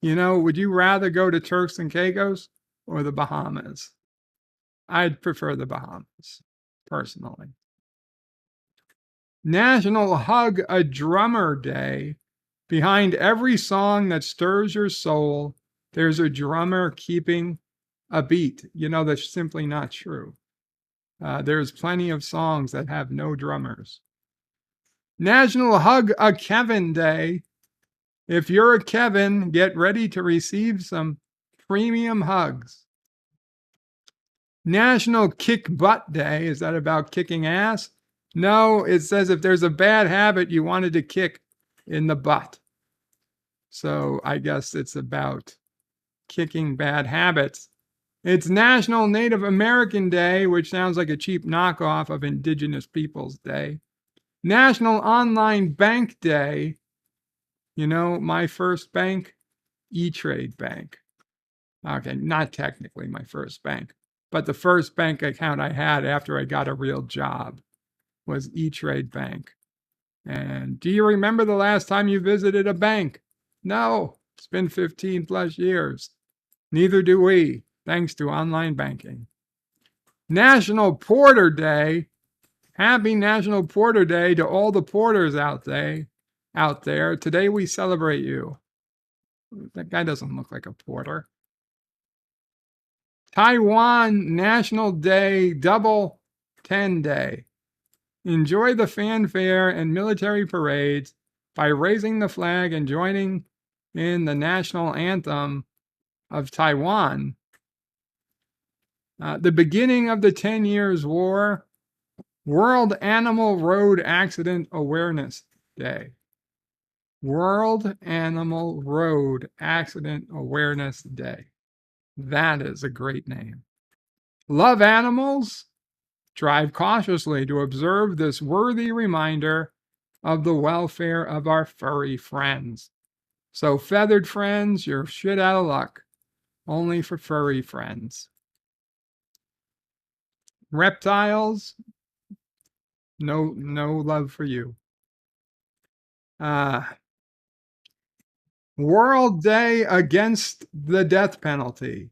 You know, would you rather go to Turks and Caicos or the Bahamas? I'd prefer the Bahamas, personally. National Hug a Drummer Day. Behind every song that stirs your soul, there's a drummer keeping a beat. You know, that's simply not true. There's plenty of songs that have no drummers. National Hug a Kevin Day. If you're a Kevin, get ready to receive some premium hugs. National Kick Butt Day. Is that about kicking ass? No, it says if there's a bad habit you wanted to kick in the butt. So I guess it's about kicking bad habits. It's National Native American Day, which sounds like a cheap knockoff of Indigenous Peoples Day. National Online Bank Day. You know, my first bank, E-Trade Bank. Okay, not technically my first bank, but the first bank account I had after I got a real job was E-Trade Bank. And do you remember the last time you visited a bank? No, it's been 15 plus years. Neither do we, thanks to online banking. National Porter Day. Happy National Porter Day to all the porters out there. Today we celebrate you. That guy doesn't look like a porter. Taiwan National Day Double 10 Day. Enjoy the fanfare and military parades by raising the flag and joining in the national anthem of Taiwan. The beginning of the 10 Years' War. World Animal Road Accident Awareness Day. World Animal Road Accident Awareness Day. That is a great name. Love animals? Drive cautiously to observe this worthy reminder of the welfare of our furry friends. So feathered friends, you're shit out of luck. Only for furry friends. Reptiles? No love for you. World Day Against the Death Penalty.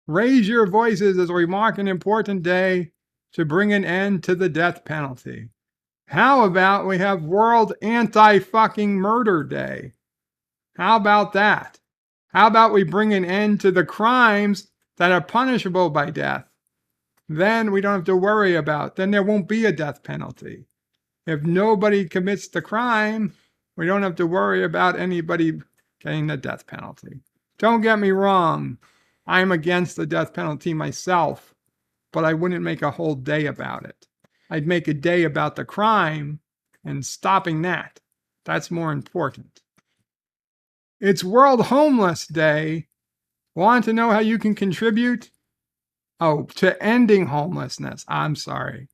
Raise your voices as we mark an important day to bring an end to the death penalty. How about we have World Anti-Fucking Murder Day? How about that? How about we bring an end to the crimes that are punishable by death? Then we don't have to worry about, then there won't be a death penalty. If nobody commits the crime, we don't have to worry about anybody getting the death penalty. Don't get me wrong, I'm against the death penalty myself, but I wouldn't make a whole day about it. I'd make a day about the crime and stopping that. That's more important. It's World Homeless Day. Want to know how you can contribute? Oh, to ending homelessness. I'm sorry.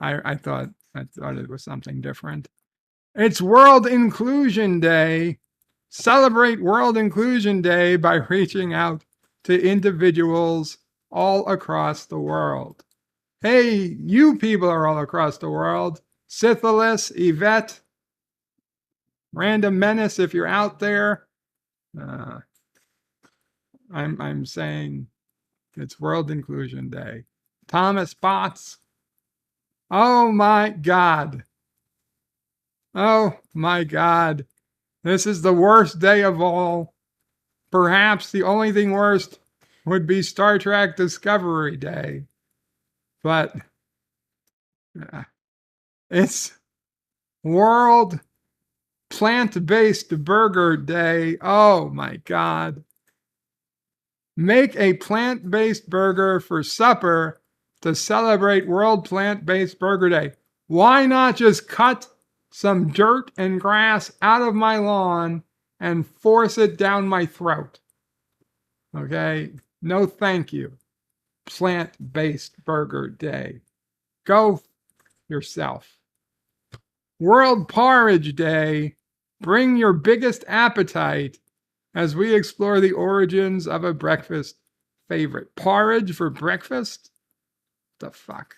I thought it was something different. It's World Inclusion Day. Celebrate World Inclusion Day by reaching out to individuals all across the world. Hey, you people are all across the world. Syphilis, Yvette, Random Menace, if you're out there. I'm saying it's World Inclusion Day. Thomas Potts. Oh my God. Oh my God. This is the worst day of all. Perhaps the only thing worse would be Star Trek Discovery Day. But it's World Plant-Based Burger Day. Oh my God. Make a plant-based burger for supper to celebrate World Plant-Based Burger Day. Why not just cut some dirt and grass out of my lawn and force it down my throat? Okay? No, thank you. Plant-Based Burger Day. Go yourself. World Porridge Day. Bring your biggest appetite as we explore the origins of a breakfast favorite. Porridge for breakfast? The fuck?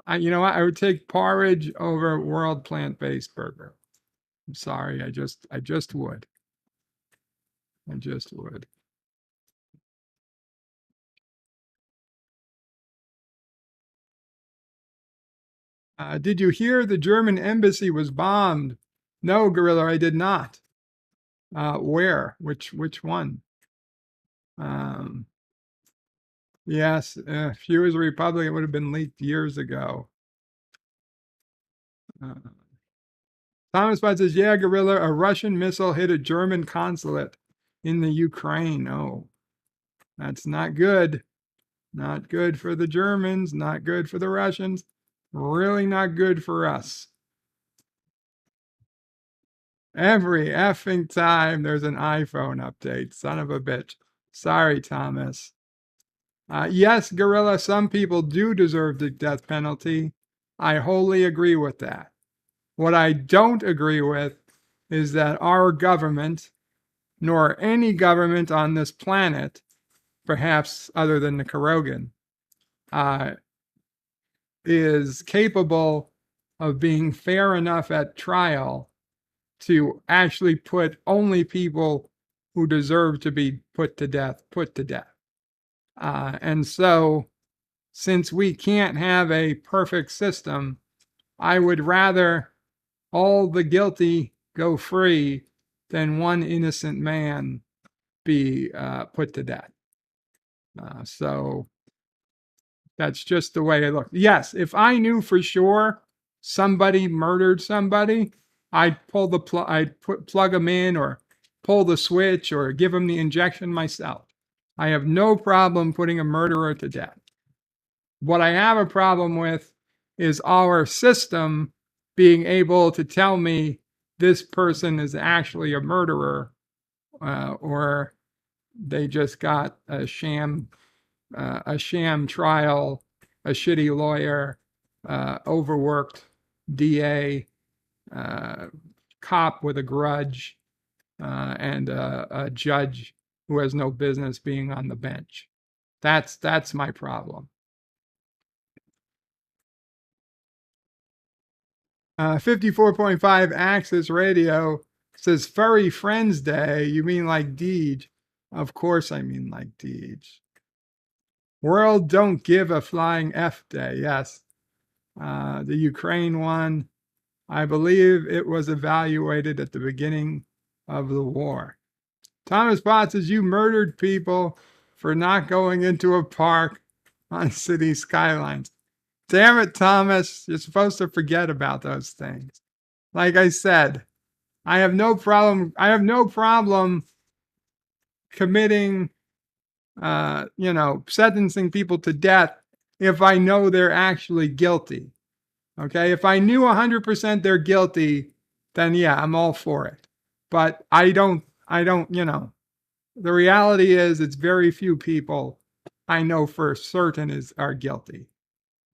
You know what? I would take porridge over World Plant-Based Burger. I'm sorry. I just would. I just would. Did you hear the German embassy was bombed? No, Gorilla, I did not. Where? Which one? Yes, if she was a Republic, it would have been leaked years ago. Thomas Bot says, yeah, Gorilla, a Russian missile hit a German consulate in the Ukraine. Oh, that's not good. Not good for the Germans, not good for the Russians, really not good for us. Every effing time there's an iPhone update, son of a bitch. Sorry, Thomas. Yes, Gorilla, some people do deserve the death penalty. I wholly agree with that. What I don't agree with is that our government, nor any government on this planet, perhaps other than the Carogan, is capable of being fair enough at trial to actually put only people who deserve to be put to death. And so, since we can't have a perfect system, I would rather all the guilty go free than one innocent man be put to death. So that's just the way I look. Yes, if I knew for sure somebody murdered somebody, I'd pull the plug them in or pull the switch or give them the injection myself. I have no problem putting a murderer to death. What I have a problem with is our system being able to tell me this person is actually a murderer, or they just got a sham trial, a shitty lawyer, overworked DA, cop with a grudge, and a judge who has no business being on the bench. That's my problem. 54.5 Access Radio says Furry Friends Day. You mean like Deej? Of course I mean like Deej. World Don't Give a Flying F Day. Yes. The Ukraine one, I believe it was evaluated at the beginning of the war. Thomas Potts says you murdered people for not going into a park on city skylines. Damn it, Thomas. You're supposed to forget about those things. Like I said, I have no problem committing sentencing people to death if I know they're actually guilty. Okay? If I knew 100% they're guilty, then yeah, I'm all for it. But I don't, the reality is it's very few people I know for certain are guilty.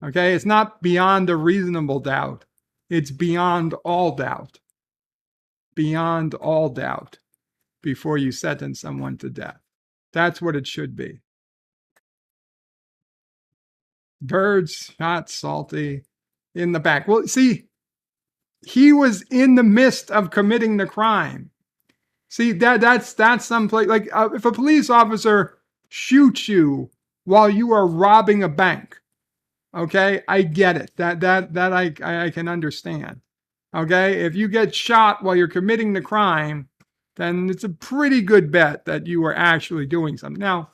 Okay? It's not beyond a reasonable doubt. It's beyond all doubt. Beyond all doubt before you sentence someone to death. That's what it should be. Birds shot Salty in the back. Well, see, he was in the midst of committing the crime. See, that's someplace like if a police officer shoots you while you are robbing a bank, okay, I get it. That I can understand. Okay, if you get shot while you're committing the crime, then it's a pretty good bet that you were actually doing something. Now,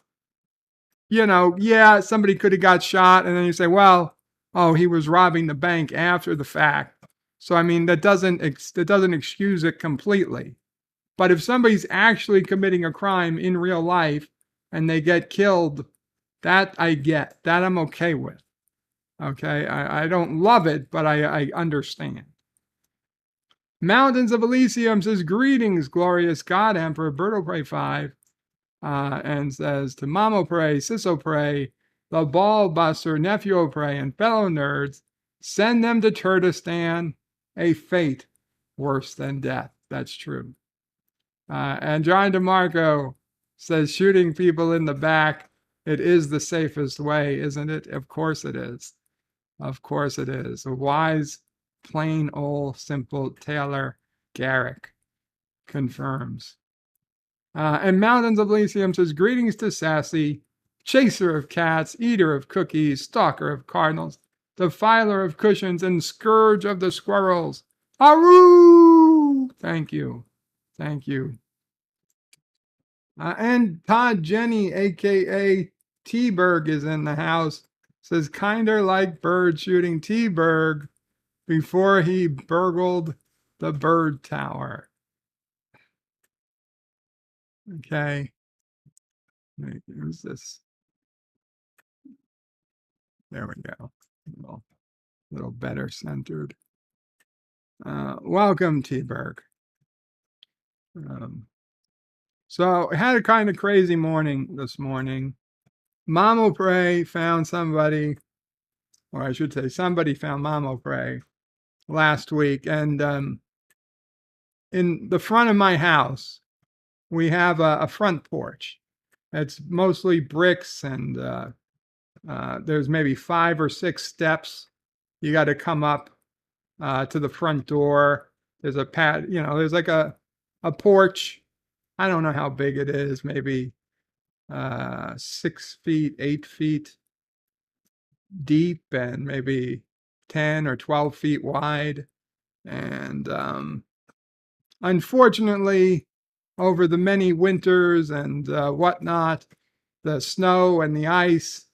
yeah, somebody could have got shot, and then you say, well, oh, he was robbing the bank after the fact. So, I mean, that doesn't excuse it completely. But if somebody's actually committing a crime in real life and they get killed, that I get. That I'm okay with. Okay, I don't love it, but I understand. Mountains of Elysium says, greetings, glorious God Emperor, Berto Pray 5. And says to Mamo Pray, Sisso Pray, the Ball Buster, Nephew Pray, and fellow nerds, send them to Turtistan, a fate worse than death. That's true. And John DeMarco says, shooting people in the back, it is the safest way, isn't it? Of course it is. Of course it is. A wise, plain old, simple Taylor Garrick confirms. And Mountains of Elysium says, greetings to Sassy, chaser of cats, eater of cookies, stalker of cardinals, defiler of cushions, and scourge of the squirrels. Aroo! Thank you. Thank you. And Todd Jenny, a.k.a. T-Berg, is in the house. Says, kinder like bird shooting T-Berg before he burgled the bird tower. Okay. Who's this? There we go. A little better centered. Welcome, T-Berg. So I had a kind of crazy morning this morning. Mamo Pray found somebody, or I should say somebody found Mamo Pray last week. And in the front of my house, we have a front porch. It's mostly bricks, and there's maybe 5 or 6 steps. You got to come up to the front door. There's a there's like a porch. I don't know how big it is, maybe 6 feet, 8 feet deep, and maybe 10 or 12 feet wide. And unfortunately, over the many winters and whatnot, the snow and the ice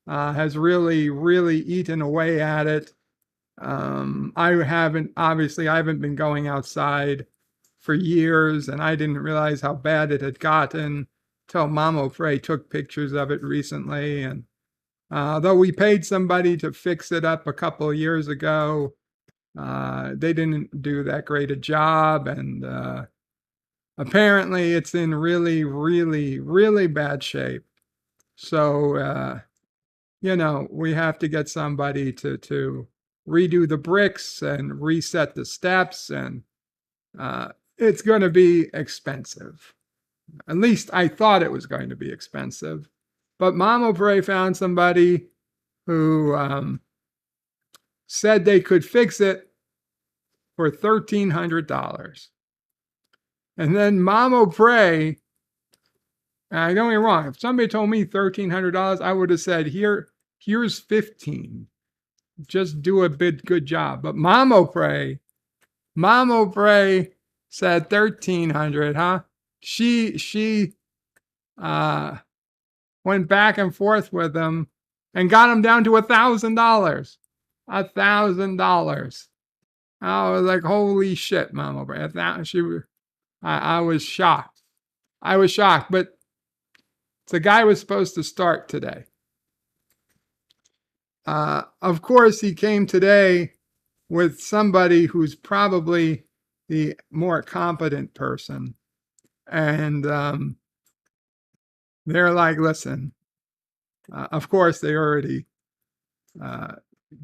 has really, really eaten away at it. I haven't been going outside for years, and I didn't realize how bad it had gotten till Mamo Frey took pictures of it recently. And though we paid somebody to fix it up a couple of years ago, they didn't do that great a job, and apparently it's in really, really, really bad shape. So, we have to get somebody to redo the bricks and reset the steps, and it's going to be expensive. At least I thought it was going to be expensive. But Mamo Bray found somebody who said they could fix it for $1,300. And then Mamo Pray, don't get me wrong, if somebody told me $1,300, I would have said, here's 15. Just do a good job. But Mamo Pray said 1,300, huh? She went back and forth with him and got him down to $1,000. $1,000. I was like, holy shit, Mama Bray. I was shocked. But the guy was supposed to start today. Of course, he came today with somebody who's probably the more competent person. And they're like, listen, of course, they already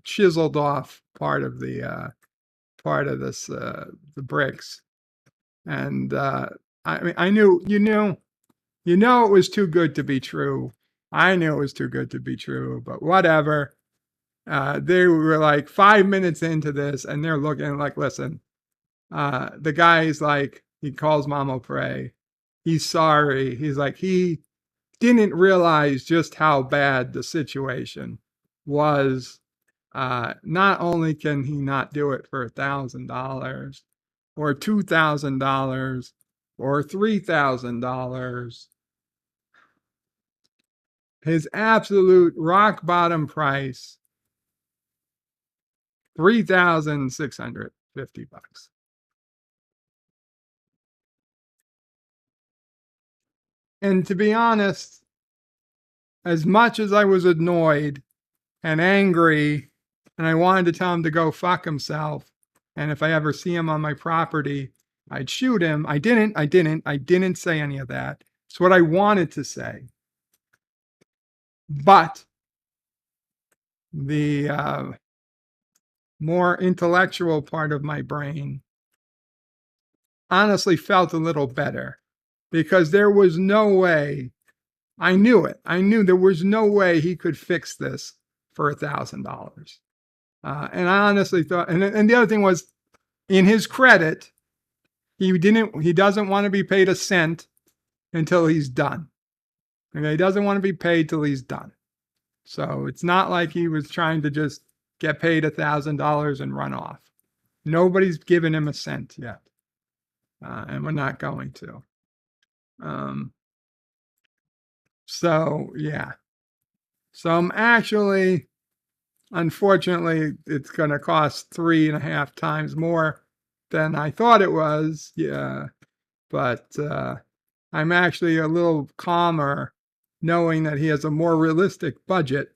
chiseled off part of the bricks. And I mean, I knew, it was too good to be true. I knew it was too good to be true, but whatever. They were like 5 minutes into this and they're looking like, listen, the guy's like, he calls Mamo Pray. He's sorry. He's like, he didn't realize just how bad the situation was. Not only can he not do it for $1,000 or $2,000 or $3,000, his absolute rock bottom price, $3,650. And to be honest, as much as I was annoyed and angry, and I wanted to tell him to go fuck himself, and if I ever see him on my property, I'd shoot him. I didn't say any of that. It's what I wanted to say. But the more intellectual part of my brain honestly felt a little better, because there was no way, I knew it. I knew there was no way he could fix this for $1,000. And I honestly thought, and the other thing was, in his credit, he doesn't want to be paid a cent until he's done. Okay, he doesn't want to be paid till he's done. So it's not like he was trying to just get paid $1,000 and run off. Nobody's given him a cent yet. And we're not going to. So yeah. So I'm actually, unfortunately, it's going to cost 3.5 times more than I thought it was. Yeah. But I'm actually a little calmer knowing that he has a more realistic budget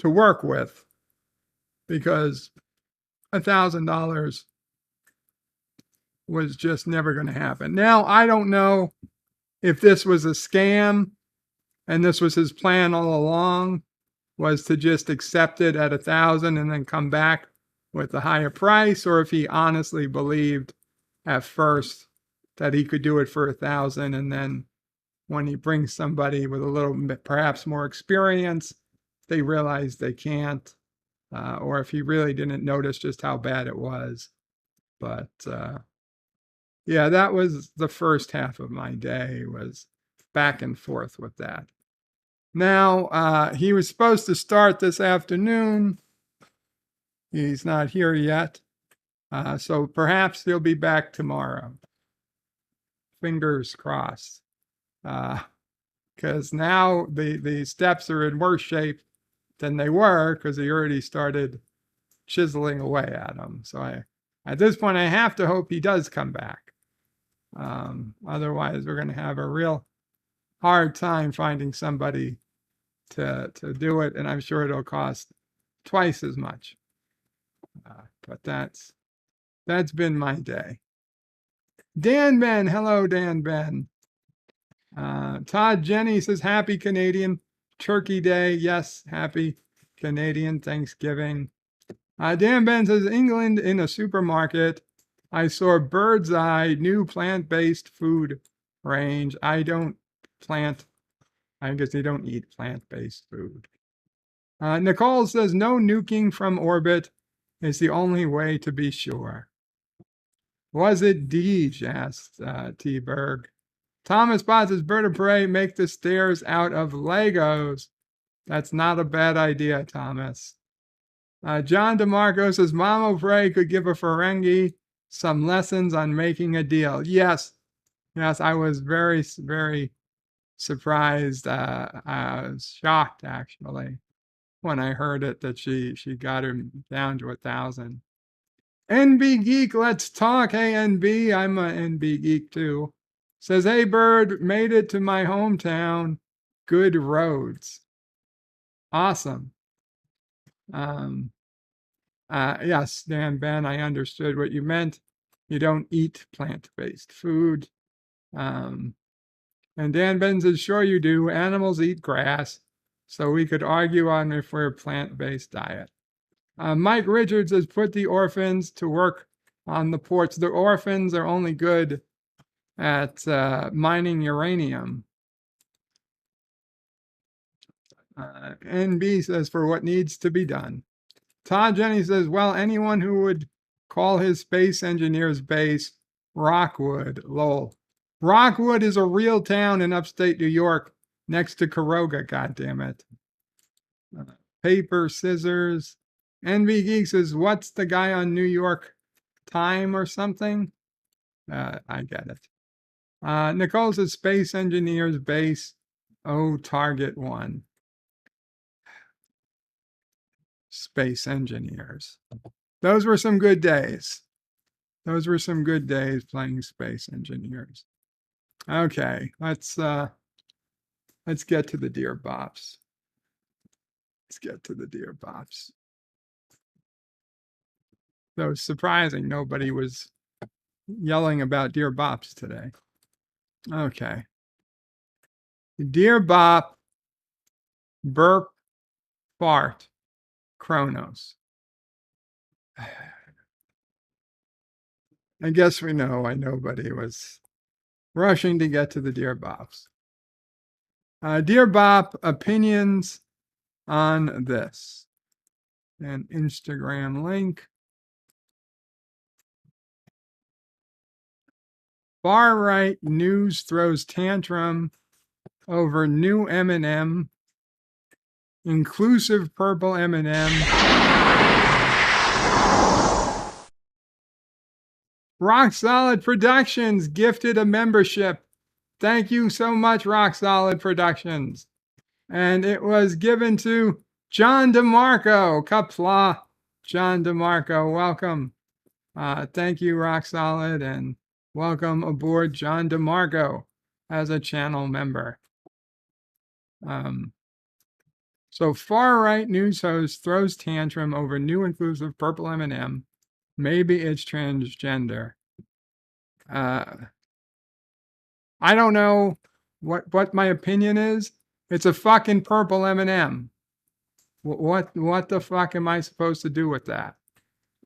to work with, because $1,000 was just never going to happen. Now, I don't know if this was a scam and this was his plan all along, was to just accept it at 1,000 and then come back with a higher price, or if he honestly believed at first that he could do it for 1,000, and then when he brings somebody with a little bit, perhaps more experience, they realize they can't, or if he really didn't notice just how bad it was. But yeah, that was the first half of my day, was back and forth with that. Now, he was supposed to start this afternoon. He's not here yet. So perhaps he'll be back tomorrow. Fingers crossed. Because now the steps are in worse shape than they were, because he already started chiseling away at them. So at this point, I have to hope he does come back. Otherwise, we're going to have a real hard time finding somebody to do it, and I'm sure it'll cost twice as much. But that's been my day. Dan Ben, hello Dan Ben. Todd Jenny says, happy Canadian Turkey Day. Yes, happy Canadian Thanksgiving. Dan Ben says, England in a supermarket, I saw Bird's Eye new plant-based food range. I guess they don't eat plant-based food. Nicole says, no nuking from orbit. It's the only way to be sure. Was it Deej? Asked T. Berg. Thomas Potts' Bird of Prey make the stairs out of Legos. That's not a bad idea, Thomas. John DeMarco says Mama Prey could give a Ferengi some lessons on making a deal. Yes, I was very, very surprised. I was shocked, actually, when I heard it, that she got him down to 1,000. NB Geek, let's talk. Hey, NB, I'm a NB Geek too. Says, hey, Bird, made it to my hometown. Good roads. Awesome. Yes, Dan Ben, I understood what you meant. You don't eat plant-based food. And Dan Ben says, sure you do. Animals eat grass. So we could argue on if we're a plant-based diet. Mike Richards has put the orphans to work on the ports. The orphans are only good at mining uranium. NB says, for what needs to be done. Todd Jenny says, well, anyone who would call his space engineer's base Rockwood, lol. Rockwood is a real town in upstate New York next to Caroga, goddammit. Paper, scissors. NB Geek says, what's the guy on New York Time or something? I get it. Nicole says, space engineer's base. Oh, target one. Space engineers. Those were some good days. Those were some good days playing space engineers. Okay, let's get to the Dear Bops. Let's get to the Dear Bops. So it's surprising nobody was yelling about Dear Bops today. Okay. Dear Bop, burp, fart, Kronos. I guess we know why nobody was rushing to get to the Dear Bops. Dear Bop, opinions on this. An Instagram link. Far right news throws tantrum over new M&M, inclusive purple M&M. Rock Solid Productions gifted a membership. Thank you so much, Rock Solid Productions. And it was given to John DeMarco, Qapla. John DeMarco, welcome. Thank you, Rock Solid, and welcome aboard John DeMarco as a channel member. So far-right news host throws tantrum over new inclusive purple M&M. Maybe it's transgender. I don't know what my opinion is. It's a fucking purple M&M. What the fuck am I supposed to do with that?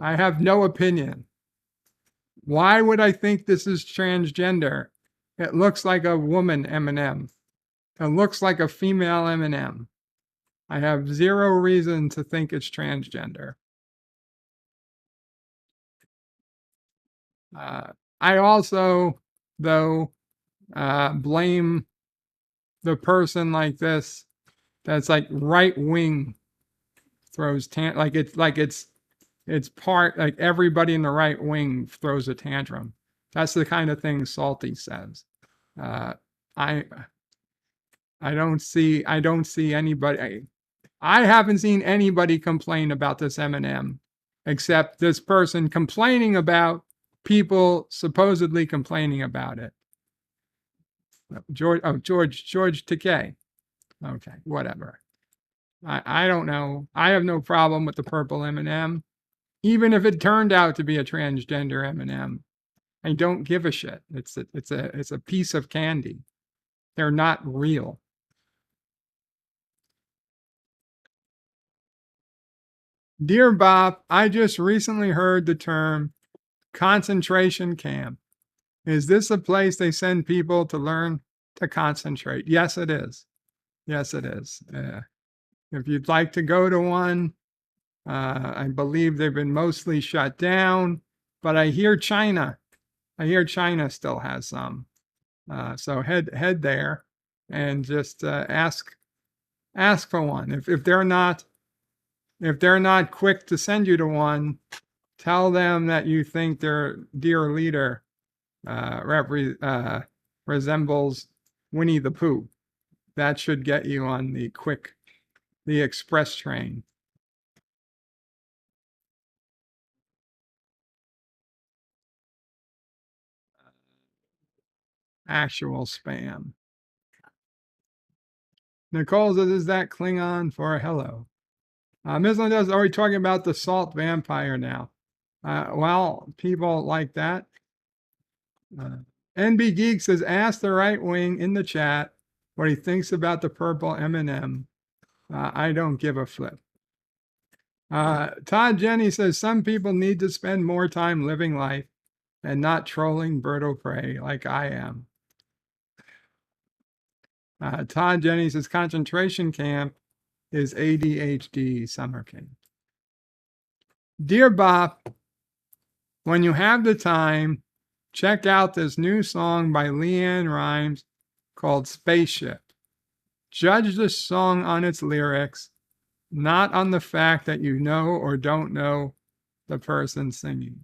I have no opinion. Why would I think this is transgender? It looks like a woman M&M. It looks like a female M&M. I have zero reason to think it's transgender. I also, though, blame the person like this that's like right wing throws it's part, like everybody in the right wing throws a tantrum. That's the kind of thing Salty says. I don't see anybody. I haven't seen anybody complain about this M&M except this person complaining about people supposedly complaining about it. George Takei. Okay, whatever. I don't know. I have no problem with the purple M&M, even if it turned out to be a transgender M&M. I don't give a shit. It's a piece of candy. They're not real. Dear Bob, I just recently heard the term concentration camp. Is this a place they send people to learn to concentrate? Yes, it is. Yes, it is. If you'd like to go to one, I believe they've been mostly shut down, but I hear China still has some. So head there and just ask for one. If they're not quick to send you to one, tell them that you think their dear leader resembles Winnie the Pooh. That should get you on the express train. Actual spam. Nicole says, is that Klingon for hello? Ms. Linda's already talking about the salt vampire now. Well, people like that. NB Geek says, ask the right wing in the chat what he thinks about the purple M&M. I don't give a flip. Todd Jenny says, some people need to spend more time living life and not trolling Birdo Prey like I am. Todd Jenny says, concentration camp is ADHD summer camp. Dear Bop, when you have the time, check out this new song by Leanne Rimes called Spaceship. Judge the song on its lyrics, not on the fact that you know or don't know the person singing.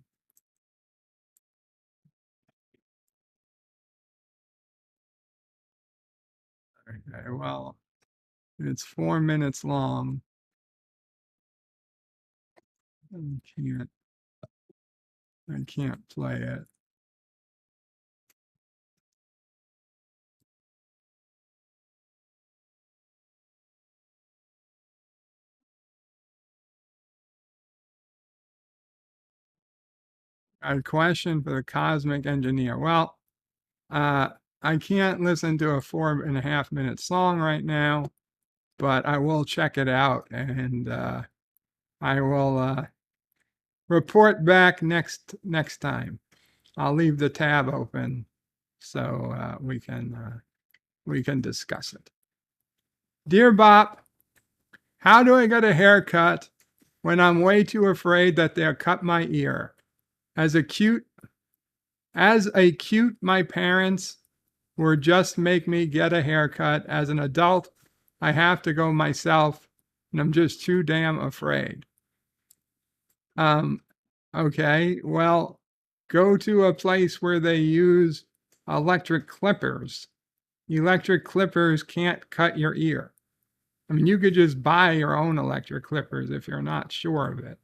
Okay, well, it's 4 minutes long. I can't play it. A question for the cosmic engineer. Well, I can't listen to a 4.5 minute song right now, but I will check it out and I will report back next time. I'll leave the tab open so we can discuss it. Dear Bop, how do I get a haircut when I'm way too afraid that they'll cut my ear? As a cute, my parents were just make me get a haircut. As an adult, I have to go myself, and I'm just too damn afraid. Okay, well, go to a place where they use electric clippers. Electric clippers can't cut your ear. I mean, you could just buy your own electric clippers if you're not sure of it.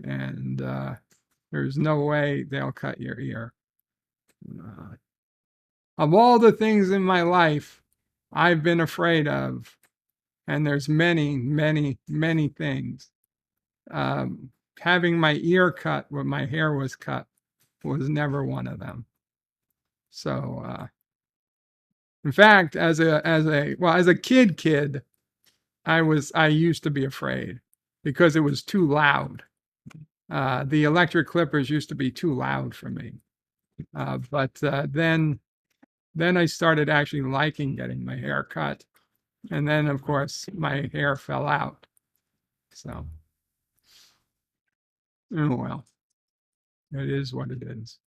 And there's no way they'll cut your ear. Of all the things in my life I've been afraid of, and there's many, many, many things, having my ear cut when my hair was cut was never one of them. So, in fact, as a kid, I used to be afraid because it was too loud. The electric clippers used to be too loud for me. But then I started actually liking getting my hair cut. And then, of course, my hair fell out. So, oh well, it is what it is.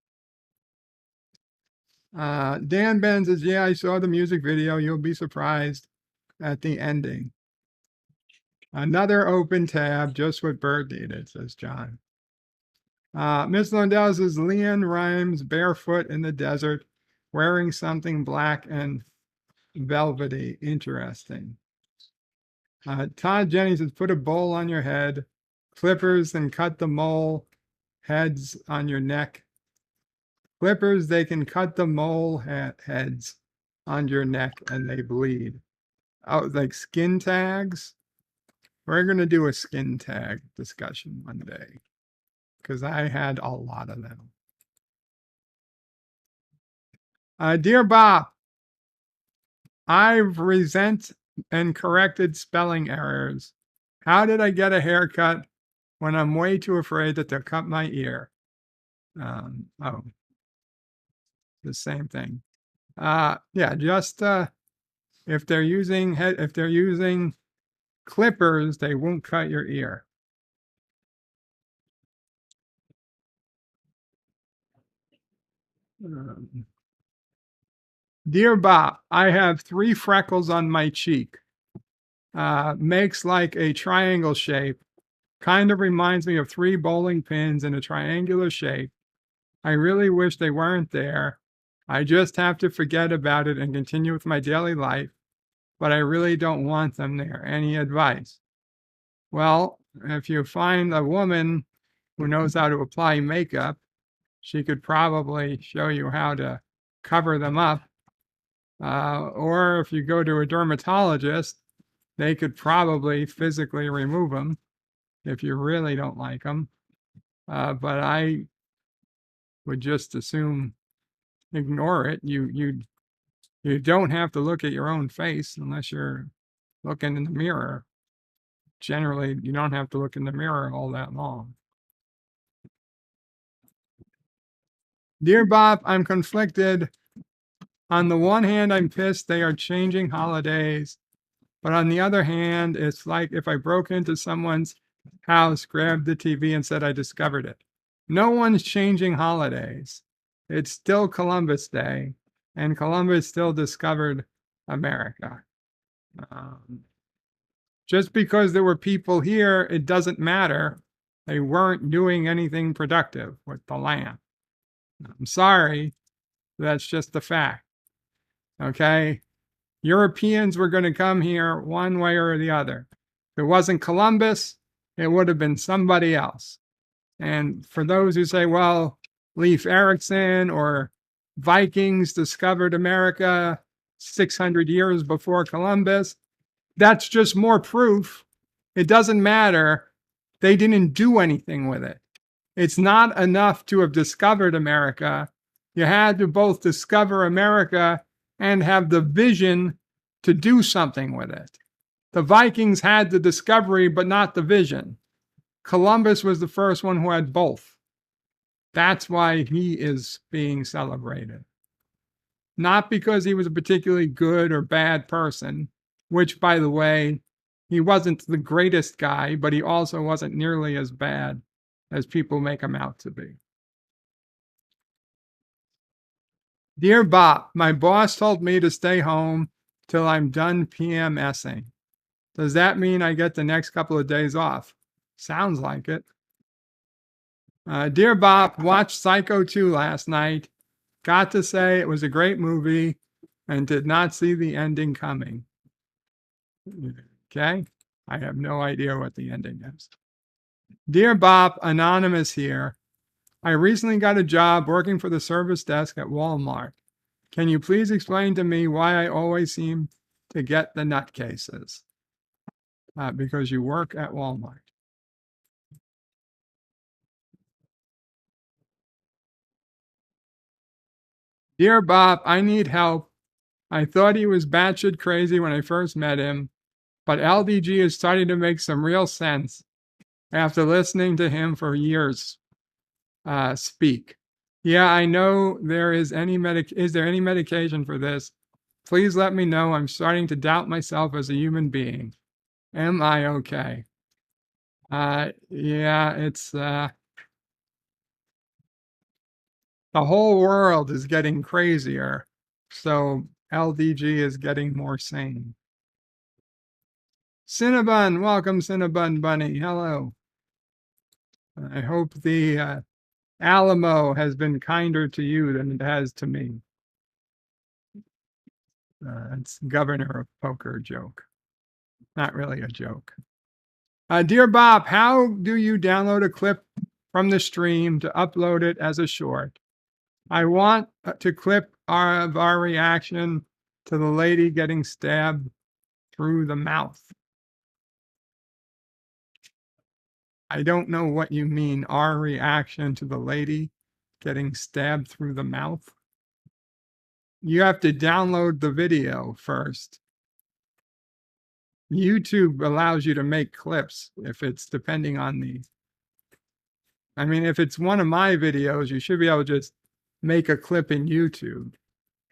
Dan Ben says, yeah, I saw the music video. You'll be surprised at the ending. Another open tab, just what Bird needed, says John. Miss Lundell says, Leanne Rimes barefoot in the desert, wearing something black and velvety. Interesting. Todd Jennings says, put a bowl on your head, clippers, and cut the mole heads on your neck. Clippers, they can cut the mole heads on your neck and they bleed. Oh, like skin tags? We're going to do a skin tag discussion one day because I had a lot of them. Dear Bob, I've resent and corrected spelling errors. How did I get a haircut when I'm way too afraid that they'll cut my ear? Oh, the same thing. Yeah, just if they're using clippers, they won't cut your ear. Dear Bob, I have 3 freckles on my cheek. Makes like a triangle shape. Kind of reminds me of 3 bowling pins in a triangular shape. I really wish they weren't there. I just have to forget about it and continue with my daily life, but I really don't want them there. Any advice? Well, if you find a woman who knows how to apply makeup, she could probably show you how to cover them up. Or if you go to a dermatologist, they could probably physically remove them if you really don't like them. But I would just assume ignore it. You don't have to look at your own face unless you're looking in the mirror. Generally, you don't have to look in the mirror all that long. Dear Bob, I'm conflicted. On the one hand, I'm pissed they are changing holidays. But on the other hand, it's like if I broke into someone's house, grabbed the TV, and said I discovered it. No one's changing holidays. It's still Columbus Day, and Columbus still discovered America. Just because there were people here, it doesn't matter. They weren't doing anything productive with the land. I'm sorry, that's just the fact. Okay? Europeans were going to come here one way or the other. If it wasn't Columbus, it would have been somebody else. And for those who say, well, Leif Erikson or Vikings discovered America 600 years before Columbus, that's just more proof. It doesn't matter. They didn't do anything with it. It's not enough to have discovered America. You had to both discover America and have the vision to do something with it. The Vikings had the discovery, but not the vision. Columbus was the first one who had both. That's why he is being celebrated. Not because he was a particularly good or bad person, which, by the way, he wasn't the greatest guy, but he also wasn't nearly as bad as people make him out to be. Dear Bob, my boss told me to stay home till I'm done PMSing. Does that mean I get the next couple of days off? Sounds like it. Dear Bob, watched Psycho 2 last night. Got to say it was a great movie and did not see the ending coming. Okay, I have no idea what the ending is. Dear Bob, Anonymous here. I recently got a job working for the service desk at Walmart. Can you please explain to me why I always seem to get the nutcases? Because you work at Walmart. Dear Bob, I need help. I thought he was batshit crazy when I first met him, but LDG is starting to make some real sense after listening to him for years speak. Yeah, I know there is is there any medication for this? Please let me know. I'm starting to doubt myself as a human being. Am I okay? Yeah, it's the whole world is getting crazier. So LDG is getting more sane. Cinnabon, welcome Cinnabon Bunny. Hello. I hope the Alamo has been kinder to you than it has to me. It's Governor of Poker joke. Not really a joke. Dear Bob, how do you download a clip from the stream to upload it as a short? I want to clip our reaction to the lady getting stabbed through the mouth. I don't know what you mean, our reaction to the lady getting stabbed through the mouth. You have to download the video first. YouTube allows you to make clips if it's depending on the. I mean, if it's one of my videos, you should be able to just make a clip in YouTube.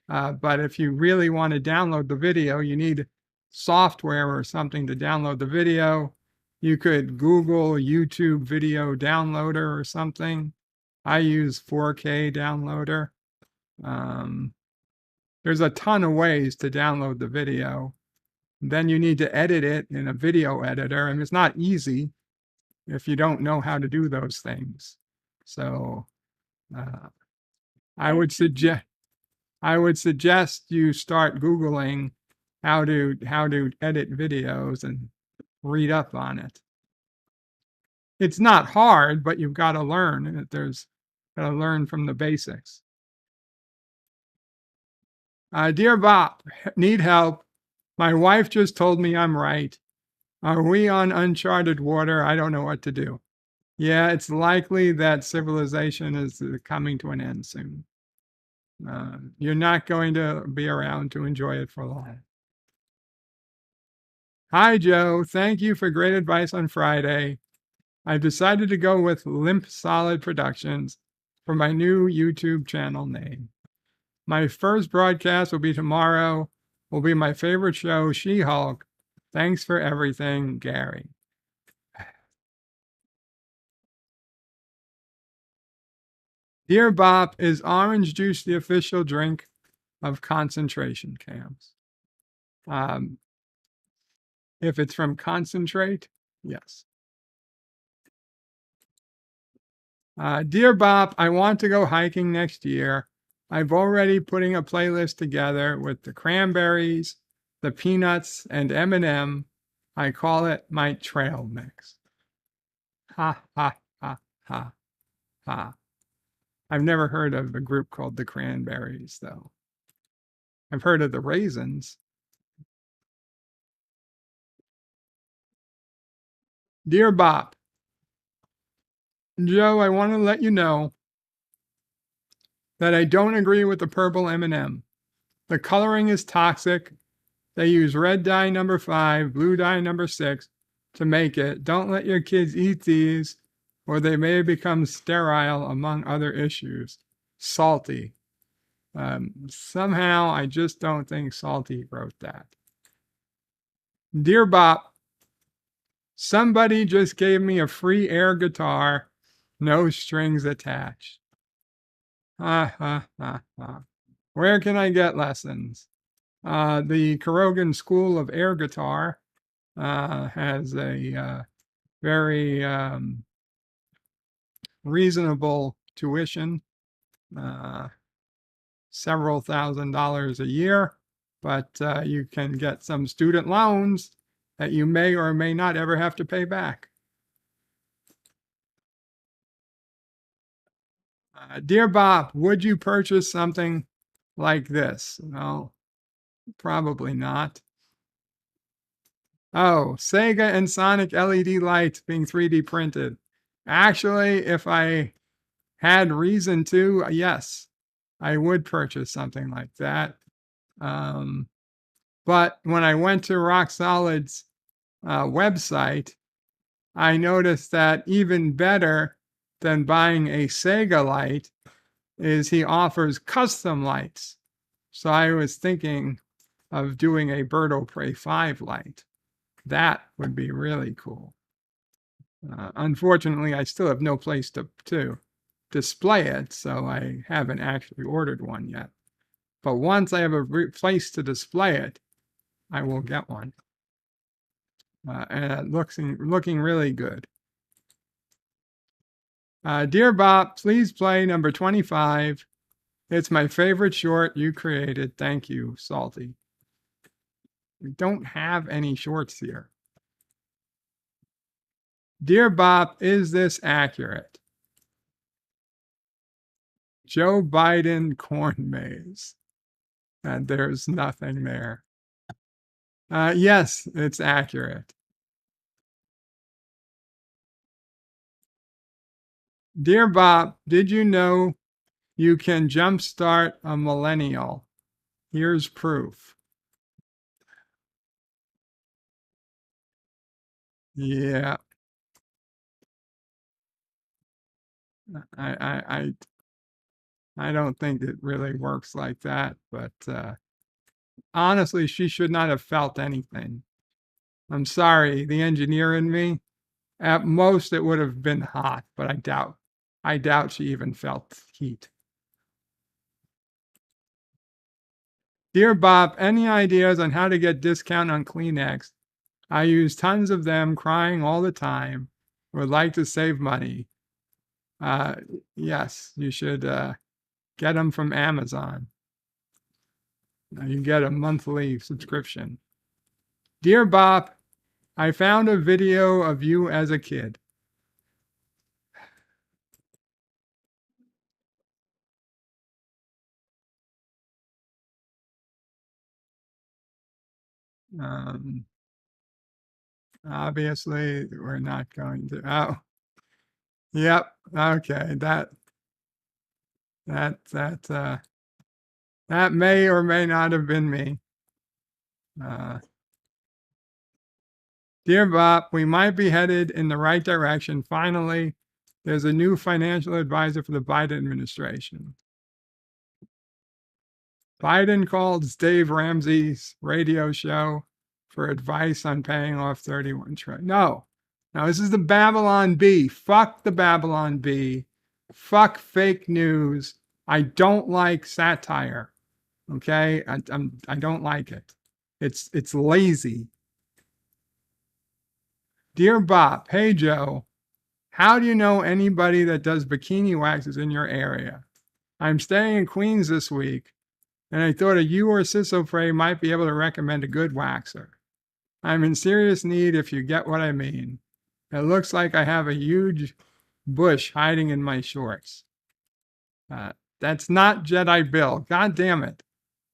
But if you really want to download the video, you need software or something to download the video. You could Google YouTube video downloader or something. I use 4K downloader. There's a ton of ways to download the video. Then you need to edit it in a video editor, and it's not easy if you don't know how to do those things. So I would suggest you start Googling how to edit videos and read up on it. It's not hard, but you've got to learn. There's got to learn from the basics. Dear Bop, need help. My wife just told me I'm right. Are we on uncharted water? I don't know what to do. Yeah, it's likely that civilization is coming to an end soon. You're not going to be around to enjoy it for long. Hi, Joe. Thank you for great advice on Friday. I've decided to go with Limp Solid Productions for my new YouTube channel name. My first broadcast will be tomorrow. Will be my favorite show, She-Hulk. Thanks for everything, Gary. Dear Bop, is orange juice the official drink of concentration camps? If it's from concentrate, yes. Dear Bop, I want to go hiking next year. I've already putting a playlist together with the cranberries, the peanuts, and M&M. I call it my trail mix. Ha, ha, ha, ha, ha. I've never heard of a group called the Cranberries, though. I've heard of the Raisins. Dear Bop, Joe, I want to let you know that I don't agree with the purple M&M. The coloring is toxic. They use red dye number 5, blue dye number 6 to make it. Don't let your kids eat these, or they may become sterile, among other issues. Salty. Somehow, I just don't think Salty wrote that. Dear Bop, somebody just gave me a free air guitar, no strings attached. Ha, ha, ha, ha. Where can I get lessons? The Carogan School of Air Guitar has a very reasonable tuition, several $1,000s a year, but you can get some student loans that you may or may not ever have to pay back. Dear Bob, would you purchase something like this? No, probably not. Oh, Sega and Sonic LED lights being 3D printed. Actually, if I had reason to, yes, I would purchase something like that. But when I went to Rock Solid's website, I noticed that even better than buying a Sega light is he offers custom lights. So I was thinking of doing a Birdo Prey 5 light. That would be really cool. Unfortunately, I still have no place to display it, so I haven't actually ordered one yet. But once I have a place to display it, I will get one. And it looking really good. Dear Bob, please play number 25. It's my favorite short you created. Thank you, Salty. We don't have any shorts here. Dear Bob, is this accurate? Joe Biden corn maze. And there's nothing there. Yes, it's accurate. Dear Bob, did you know you can jumpstart a millennial? Here's proof. Yeah. I don't think it really works like that, but honestly, she should not have felt anything. I'm sorry, the engineer in me. At most, it would have been hot, but I doubt she even felt heat. Dear Bob, any ideas on how to get discount on Kleenex? I use tons of them, crying all the time. Would like to save money. Yes, you should get them from Amazon. You get a monthly subscription. Dear Bob, I found a video of you as a kid. Obviously, we're not going to. Oh, yep. Okay, that may or may not have been me. Dear Bob, we might be headed in the right direction. Finally, there's a new financial advisor for the Biden administration. Biden calls Dave Ramsey's radio show for advice on paying off 31 trillion. No, this is the Babylon Bee. Fuck the Babylon Bee. Fuck fake news. I don't like satire. Okay, I don't like it. It's lazy. Dear Bob, hey Joe, how do you know anybody that does bikini waxes in your area? I'm staying in Queens this week, and I thought you or Sissofray might be able to recommend a good waxer. I'm in serious need if you get what I mean. It looks like I have a huge bush hiding in my shorts. That's not Jedi Bill. God damn it.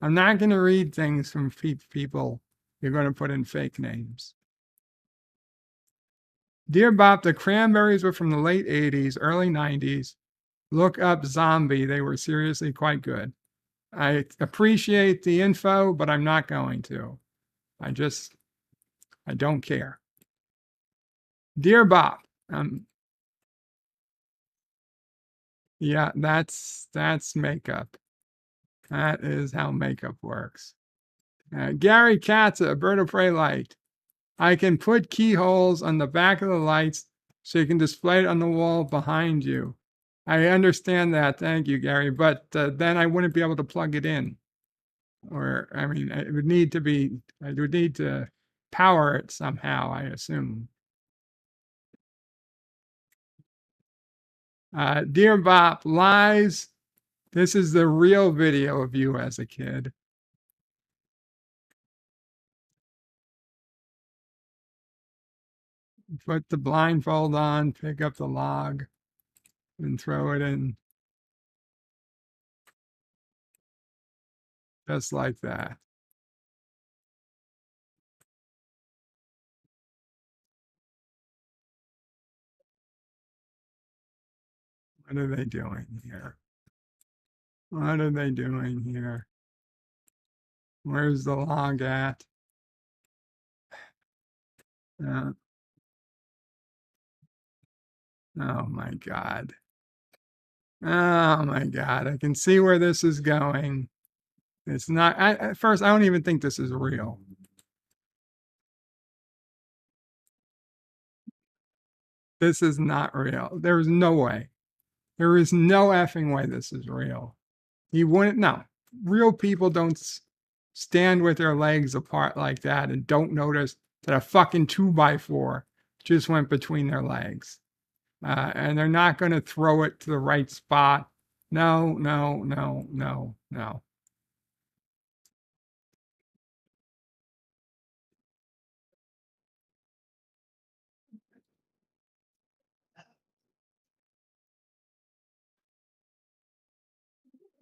I'm not going to read things from people you're going to put in fake names. Dear Bob, the Cranberries were from the late 80s, early 90s. Look up Zombie. They were seriously quite good. I appreciate the info, but I'm not going to. I don't care. Dear Bob, yeah, that's makeup. That is how makeup works. Gary Katza, Bird of Prey light. I can put keyholes on the back of the lights so you can display it on the wall behind you. I understand that. Thank you, Gary. But then I wouldn't be able to plug it in. Or, I mean, I would need to power it somehow, I assume. Dear Bob, lies. This is the real video of you as a kid. Put the blindfold on, pick up the log, and throw it in. Just like that. What are they doing here? What are they doing here? Where's the log at? Oh my God. Oh my God. I can see where this is going. It's not, at first, I don't even think this is real. This is not real. There is no way. There is no effing way this is real. You wouldn't, no. Real people don't stand with their legs apart like that and don't notice that a fucking 2x4 just went between their legs. And they're not going to throw it to the right spot. No.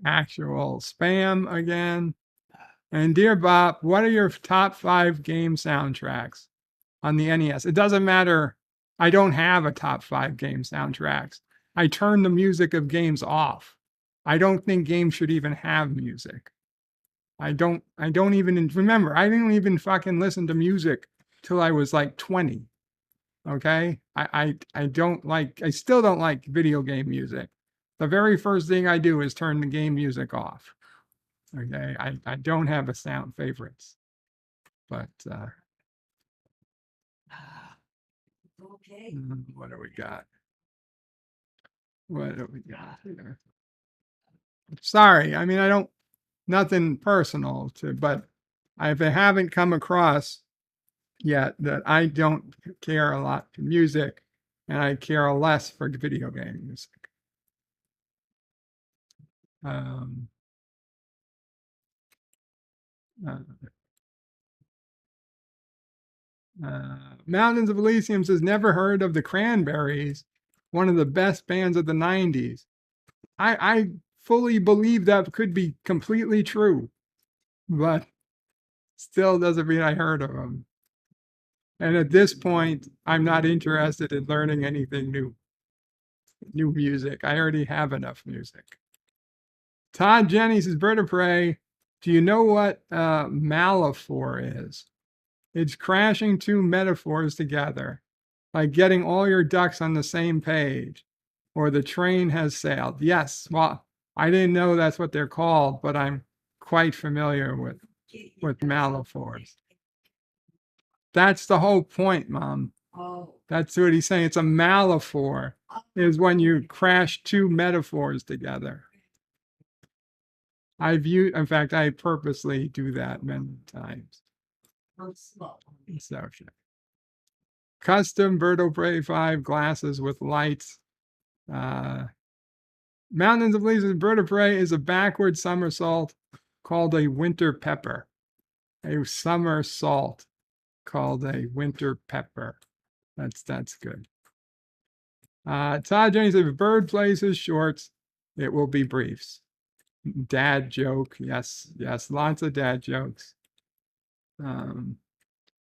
Actual spam again. And dear Bob, what are your top 5 game soundtracks on the NES? It doesn't matter. I don't have a top 5 game soundtracks. I turn the music of games off. I don't think games should even have music. I don't even remember. I didn't even fucking listen to music till I was like 20. Okay? I still don't like video game music. The very first thing I do is turn the game music off. Okay? I don't have a sound favorites. But Okay. what do we got? What do we got here? Sorry. I mean, I don't nothing personal but if I haven't come across yet that I don't care a lot for music and I care less for video game music. Mountains of Elysium says, never heard of the Cranberries, one of the best bands of the 90s. I fully believe that could be completely true, but still doesn't mean I heard of them. And at this point, I'm not interested in learning anything new music. I already have enough music. Todd Jenny says, Bird of Prey, do you know what Malaphor is? It's crashing two metaphors together, like getting all your ducks on the same page, or the train has sailed. Yes, well, I didn't know that's what they're called, but I'm quite familiar with Malaphors. That's the whole point, Mom. Oh. That's what he's saying. It's a Malaphor, is when you crash two metaphors together. In fact, I purposely do that many times. So, custom Bird of Prey 5 glasses with lights. Mountains of Leaves Bird of Prey is a backward somersault called a winter pepper. A somersault called a winter pepper. That's good. Todd James, if Bird plays his shorts, it will be briefs. Dad joke. Yes, lots of dad jokes.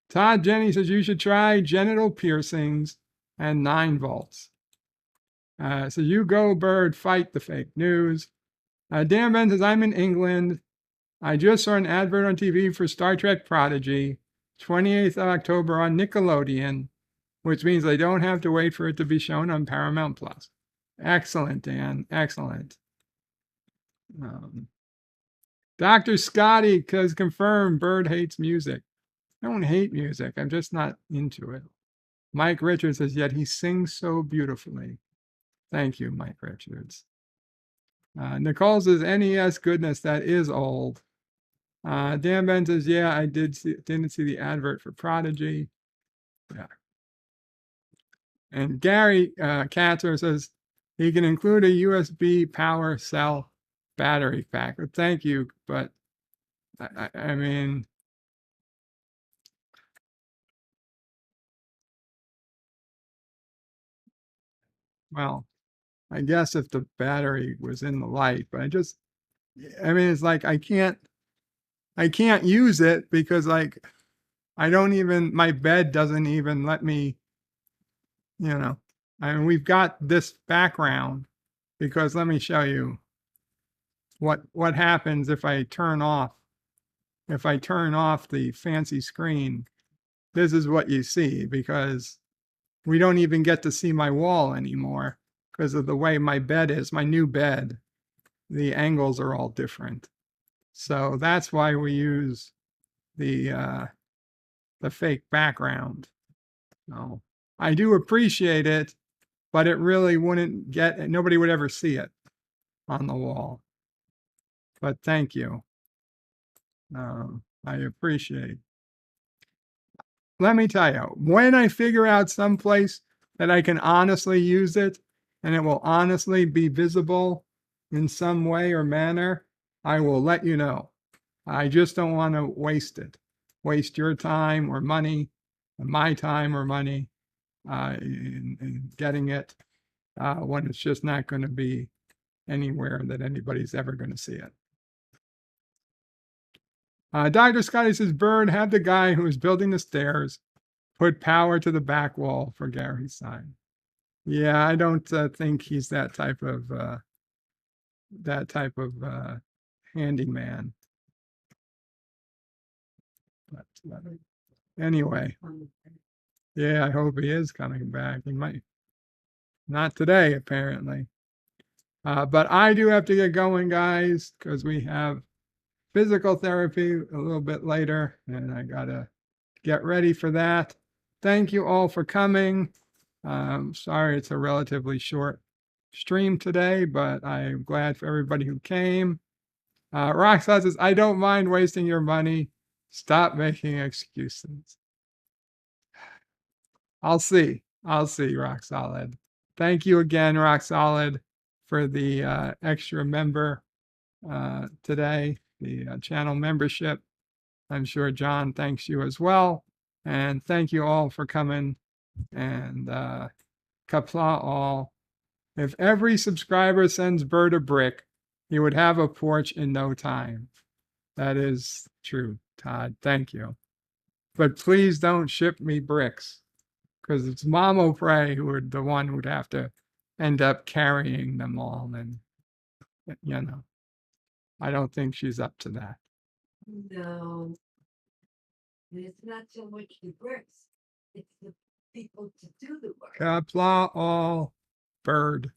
Todd Jenny says you should try genital piercings and 9 volts. So you go, Bird, fight the fake news. Dan Ben says, I'm in England. I just saw an advert on TV for Star Trek Prodigy, 28th of October on Nickelodeon, which means I don't have to wait for it to be shown on Paramount Plus. Excellent, Dan. Excellent. Dr. Scotty has confirmed Bird hates music. I don't hate music. I'm just not into it. Mike Richards says, yet he sings so beautifully. Thank you, Mike Richards. Nicole says, NES goodness, that is old. Dan Ben says, yeah, I didn't see the advert for Prodigy. Yeah. And Gary Katzer says, he can include a USB power cell battery pack. Well, thank you, but I mean, well, I guess if the battery was in the light, but I mean, it's like I can't use it because like my bed doesn't even let me, I mean, we've got this background because let me show you what happens if I turn off the fancy screen. This is what you see because we don't even get to see my wall anymore because of the way my bed is, my new bed. The angles are all different. So that's why we use the fake background. So I do appreciate it, but it really nobody would ever see it on the wall. But thank you. I appreciate. Let me tell you, when I figure out some place that I can honestly use it and it will honestly be visible in some way or manner, I will let you know. I just don't want to waste your time or money, my time or money in getting it when it's just not going to be anywhere that anybody's ever going to see it. Dr. Scotty says, Bird, have the guy who is building the stairs put power to the back wall for Gary's sign. Yeah, I don't think he's that type of handyman. But anyway, yeah, I hope he is coming back. He might. Not today, apparently. But I do have to get going, guys, because we have physical therapy a little bit later, and I gotta get ready for that. Thank you all for coming. Sorry it's a relatively short stream today, but I'm glad for everybody who came. Roxanne says, I don't mind wasting your money. Stop making excuses. I'll see. I'll see, Rock Solid. Thank you again, Rock Solid, for the extra member today, the channel membership. I'm sure John thanks you as well. And thank you all for coming. And Qapla all. If every subscriber sends Bert a brick, he would have a porch in no time. That is true, Todd. Thank you. But please don't ship me bricks, because it's Mamo Prey who would the one who'd have to end up carrying them all. And, you know, I don't think she's up to that. No, it's not so much the bricks, it's the people to do the work. Qapla all. Bird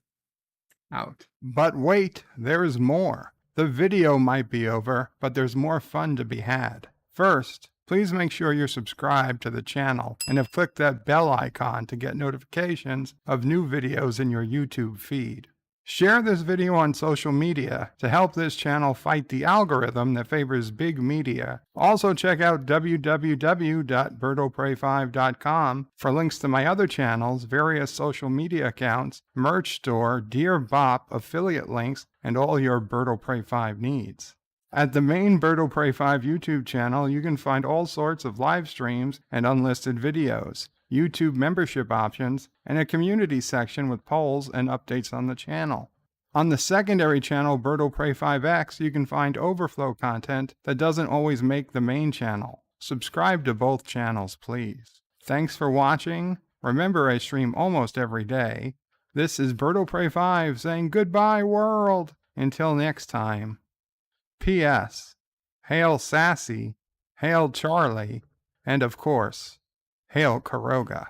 out. But wait, there's more. The video might be over, but there's more fun to be had. First, please make sure you're subscribed to the channel and have clicked that bell icon to get notifications of new videos in your YouTube feed. Share this video on social media to help this channel fight the algorithm that favors big media. Also check out www.bertopray5.com for links to my other channels, various social media accounts, merch store, Dear Bop, affiliate links, and all your Berto Pray 5 needs. At the main Berto Pray 5 YouTube channel, you can find all sorts of live streams and unlisted videos, YouTube membership options, and a community section with polls and updates on the channel. On the secondary channel, Berto Pray 5X, you can find overflow content that doesn't always make the main channel. Subscribe to both channels, please. Thanks for watching. Remember, I stream almost every day. This is Berto Pray 5 saying goodbye, world. Until next time. P.S. Hail Sassy, hail Charlie, and of course, hail Caroga.